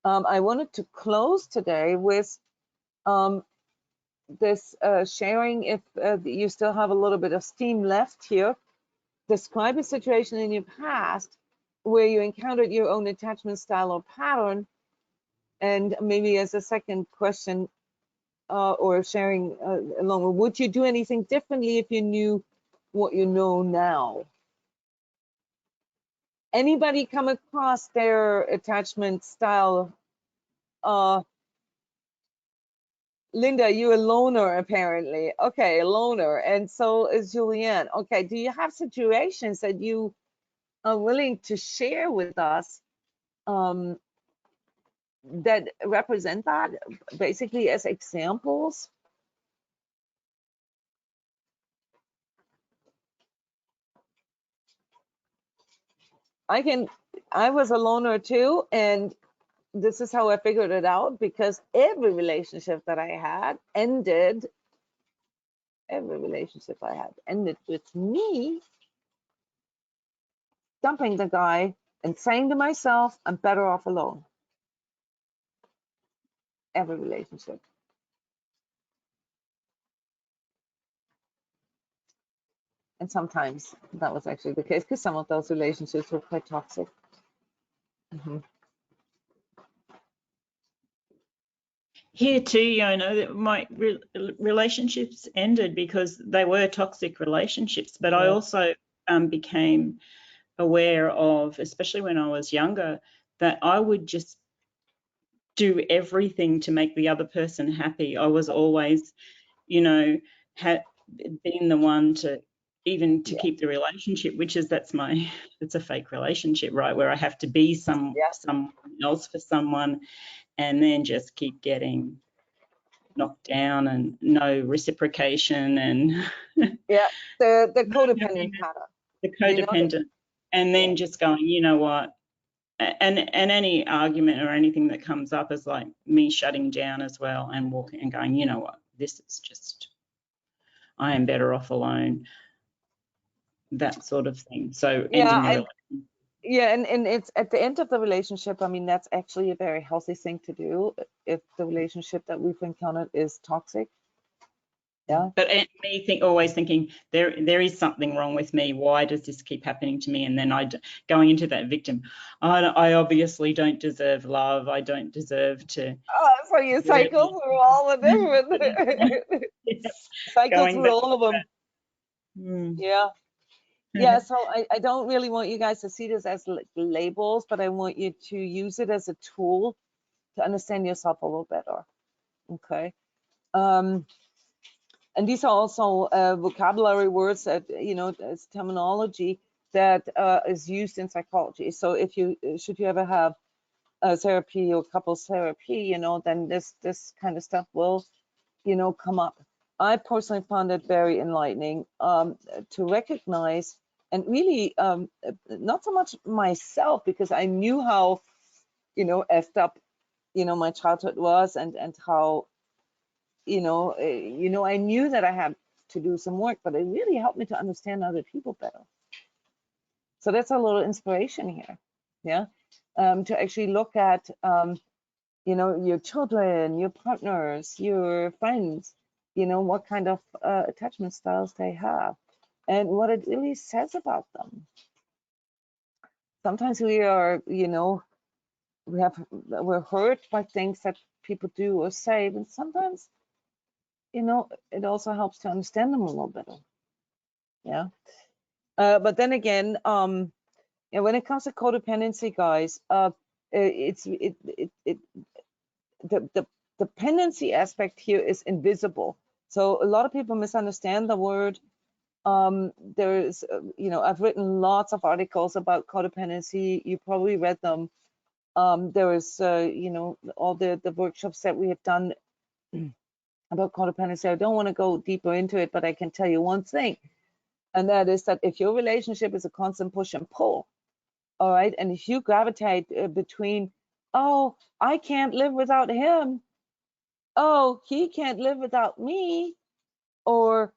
I wanted to close today with this sharing, if you still have a little bit of steam left here. Describe a situation in your past where you encountered your own attachment style or pattern, and maybe as a second question, or sharing along, would you do anything differently if you knew what you know now? Anybody come across their attachment style? Linda, you're a loner apparently. Okay, a loner, and so is Julianne. Okay, do you have situations that you are willing to share with us that represent that, basically as examples? I was a loner too, and this is how I figured it out, because every relationship that I had ended, with me dumping the guy and saying to myself, I'm better off alone. Every relationship. And sometimes that was actually the case, because some of those relationships were quite toxic. Here too, Jona, my relationships ended because they were toxic relationships, but I also became aware of, especially when I was younger, that I would just do everything to make the other person happy. I was always, being the one to keep the relationship, which is it's a fake relationship, right? Where I have to be someone else for someone, and then just keep getting knocked down and no reciprocation, and the codependent pattern. The codependent, and then just going, you know what? And any argument or anything that comes up is like me shutting down as well and walking and going, you know what? This is just, I am better off alone. That sort of thing. So ending the relationship. And it's at the end of the relationship. I mean, that's actually a very healthy thing to do if the relationship that we've encountered is toxic. Yeah. But me always thinking there is something wrong with me. Why does this keep happening to me? And then going into that victim. I obviously don't deserve love. I don't deserve to. Oh, so you cycle through all the different cycle through all of them. Yeah. So I don't really want you guys to see this as labels, but I want you to use it as a tool to understand yourself a little better. Okay. And these are also vocabulary words that, as terminology that is used in psychology. So should you ever have therapy or couples therapy, then this kind of stuff will, come up. I personally found it very enlightening to recognize, and really not so much myself, because I knew how, effed up, my childhood was, and how, I knew that I had to do some work, but it really helped me to understand other people better. So that's a little inspiration here, to actually look at, your children, your partners, your friends, what kind of attachment styles they have, and what it really says about them. Sometimes we are, we're hurt by things that people do or say, but sometimes you know, it also helps to understand them a little better. Yeah. But then again, when it comes to codependency, guys, the dependency aspect here is invisible. So a lot of people misunderstand the word. There's, you know, I've written lots of articles about codependency. You probably read them. There is, you know, all the workshops that we have done about codependency. I don't want to go deeper into it, but I can tell you one thing, and that is that if your relationship is a constant push and pull, all right, and if you gravitate between, oh, I can't live without him, oh, he can't live without me, or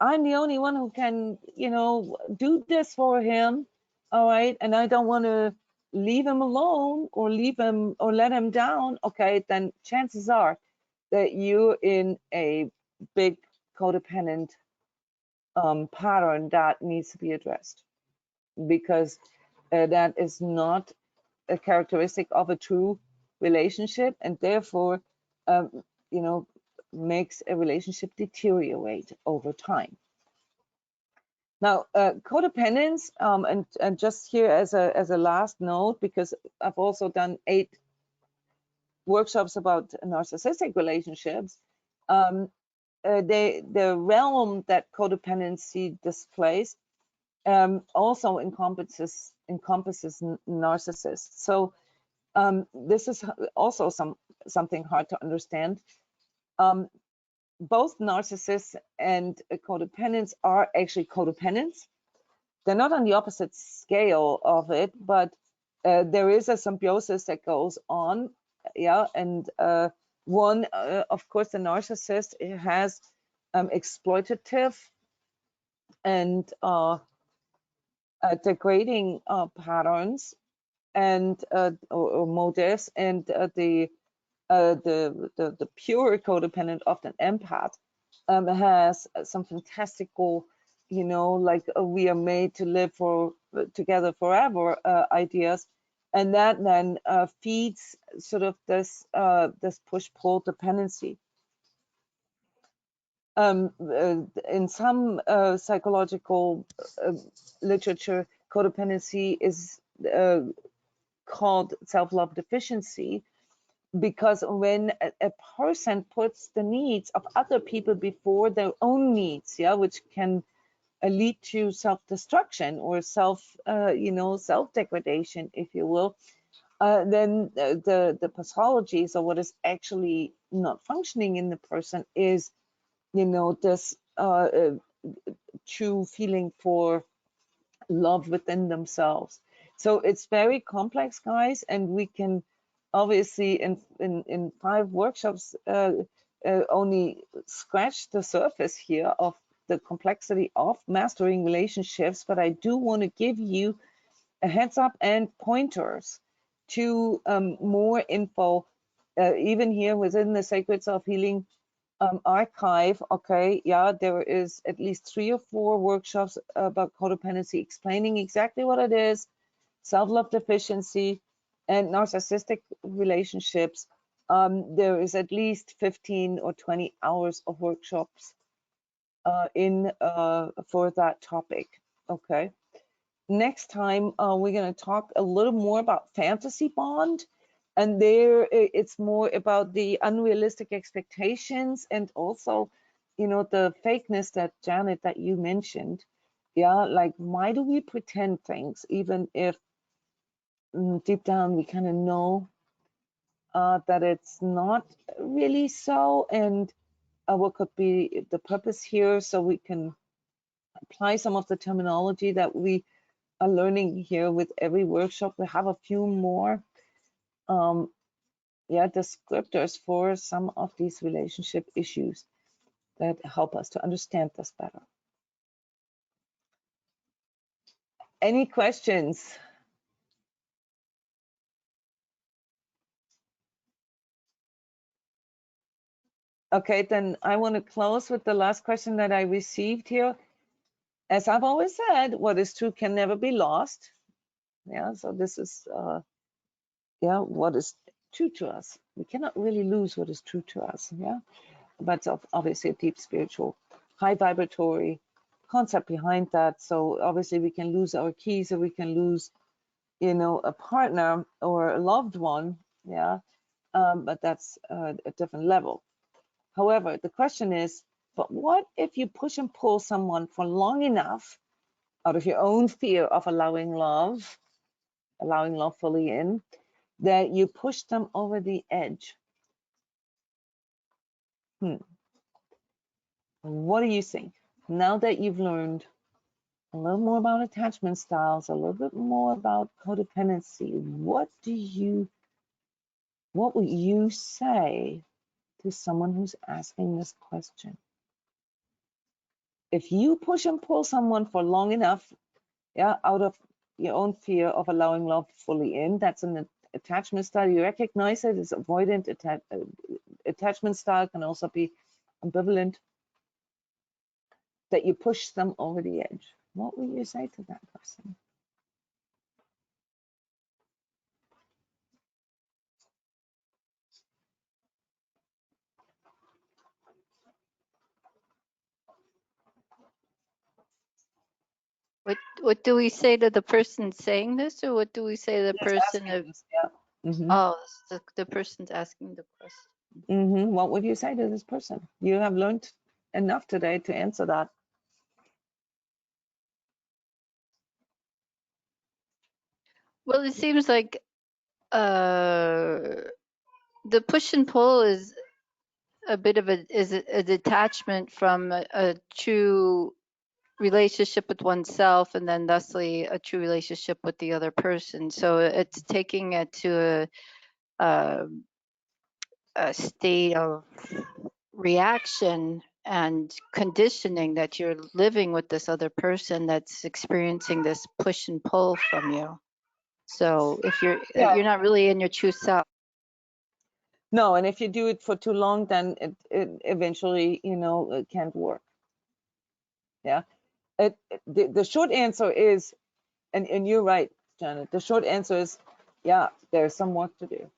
I'm the only one who can, you know, do this for him, all right, and I don't want to leave him alone or leave him or let him down, okay, then chances are that you're in a big codependent pattern that needs to be addressed, because that is not a characteristic of a true relationship, and therefore, you know, makes a relationship deteriorate over time. Now, codependence, and just here as a last note, because I've also done 8 workshops about narcissistic relationships, the realm that codependency displays also encompasses narcissists. So this is also something hard to understand. Both narcissists and codependents are actually codependents. They're not on the opposite scale of it, but there is a symbiosis that goes on. Yeah, and one, of course, the narcissist has exploitative and degrading patterns and or motives, and the pure codependent, often empath, has some fantastical, you know, like we are made to live together forever ideas, and that then feeds sort of this push-pull dependency. In some psychological literature, codependency is called self-love deficiency, because when a person puts the needs of other people before their own needs, yeah, which can lead to self-destruction or self-degradation, if you will, then the pathologies, or what is actually not functioning in the person, is, you know, this true feeling for love within themselves. So it's very complex, guys, and we can obviously in 5 workshops only scratch the surface here of the complexity of mastering relationships, but I do want to give you a heads up and pointers to more info, even here within the Sacred Self-Healing archive. Okay, yeah, there is at least 3 or 4 workshops about codependency, explaining exactly what it is, self-love deficiency, and narcissistic relationships. There is at least 15 or 20 hours of workshops for that topic. Okay. Next time, we're going to talk a little more about fantasy bond. And there it's more about the unrealistic expectations, and also, you know, the fakeness that Janet, that you mentioned. Yeah, like, why do we pretend things, even if deep down we kind of know that it's not really so, and what could be the purpose here, so we can apply some of the terminology that we are learning here with every workshop. We have a few more descriptors for some of these relationship issues that help us to understand this better. Any questions? Okay, then I want to close with the last question that I received here. As I've always said, what is true can never be lost. Yeah, so this is what is true to us. We cannot really lose what is true to us. Yeah. but it's obviously a deep spiritual, high vibratory concept behind that. So obviously we can lose our keys, or we can lose, you know, a partner or a loved one, yeah, but that's a different level. However, the question is, but what if you push and pull someone for long enough out of your own fear of allowing love fully in, that you push them over the edge? What do you think? Now that you've learned a little more about attachment styles, a little bit more about codependency, what would you say to someone who's asking this question? If you push and pull someone for long enough, yeah, out of your own fear of allowing love fully in, that's an attachment style. You recognize it as avoidant. Attachment style can also be ambivalent, that you push them over the edge. What would you say to that person? What do we say to the person saying this, or what do we say to the That's person of? this, yeah. Oh, the person's asking the question. What would you say to this person? You have learned enough today to answer that. Well, it seems like the push and pull is a bit of a detachment from a true relationship with oneself, and then thusly a true relationship with the other person. So it's taking it to a state of reaction and conditioning that you're living with this other person that's experiencing this push and pull from you. So if you're not really in your true self. No, and if you do it for too long, then it eventually, you know, it can't work. Yeah. The short answer is, and you're right, Janet, the short answer is, yeah, there's some work to do.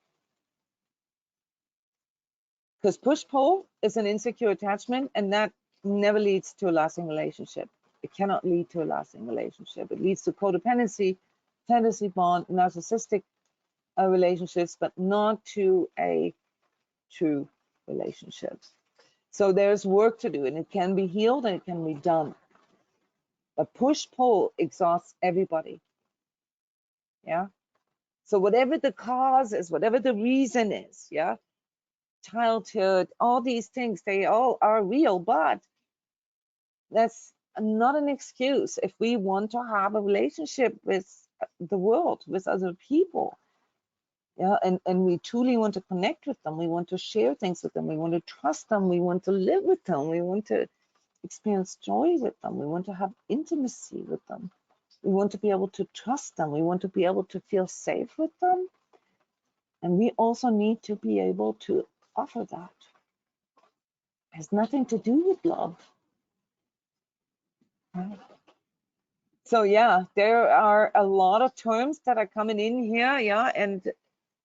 Because push-pull is an insecure attachment, and that never leads to a lasting relationship. It cannot lead to a lasting relationship. It leads to codependency, fantasy bond, narcissistic relationships, but not to a true relationship. So there's work to do, and it can be healed and it can be done. But push-pull exhausts everybody. Yeah. So whatever the cause is, whatever the reason is, yeah, childhood, all these things, they all are real, but that's not an excuse if we want to have a relationship with the world, with other people. Yeah, and we truly want to connect with them. We want to share things with them. We want to trust them. We want to live with them. We want to experience joy with them. We want to have intimacy with them. We want to be able to trust them. We want to be able to feel safe with them. And we also need to be able to offer that. It has nothing to do with love. Right? So yeah, there are a lot of terms that are coming in here. Yeah, and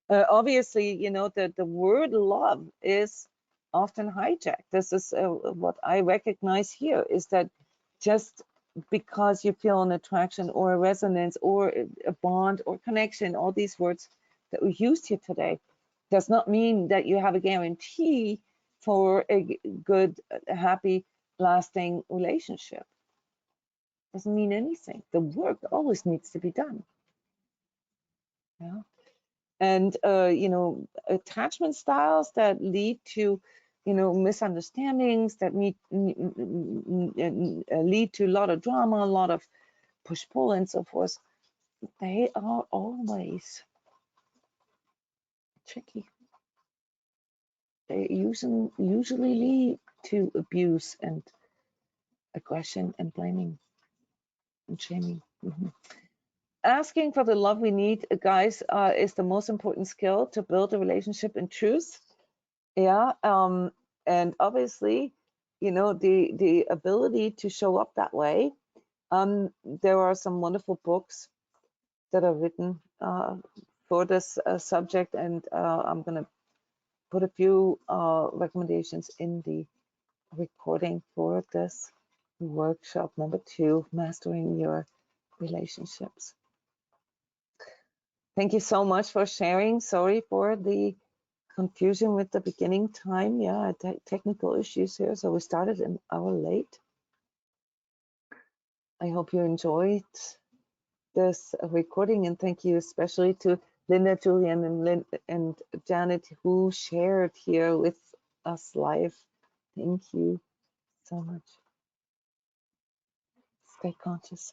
obviously, you know, the word love is often hijacked. This is what I recognize here, is that just because you feel an attraction or a resonance or a bond or connection, all these words that we used here today, does not mean that you have a guarantee for a good, happy, lasting relationship. Doesn't mean anything. The work always needs to be done. Yeah. And you know, attachment styles that lead to, you know, misunderstandings, that lead to a lot of drama, a lot of push-pull and so forth, they are always tricky. They usually lead to abuse and aggression and blaming and shaming. Asking for the love we need, guys, is the most important skill to build a relationship in truth. Yeah, and obviously, you know, the ability to show up that way. There are some wonderful books that are written for this subject, and I'm gonna put a few recommendations in the recording for this workshop number 2, Mastering Your Relationships. Thank you so much for sharing. Sorry for the confusion with the beginning time. Yeah, technical issues here, so we started an hour late. I hope you enjoyed this recording, and thank you especially to Linda, Julian, and Janet who shared here with us live. Thank you so much. Stay conscious.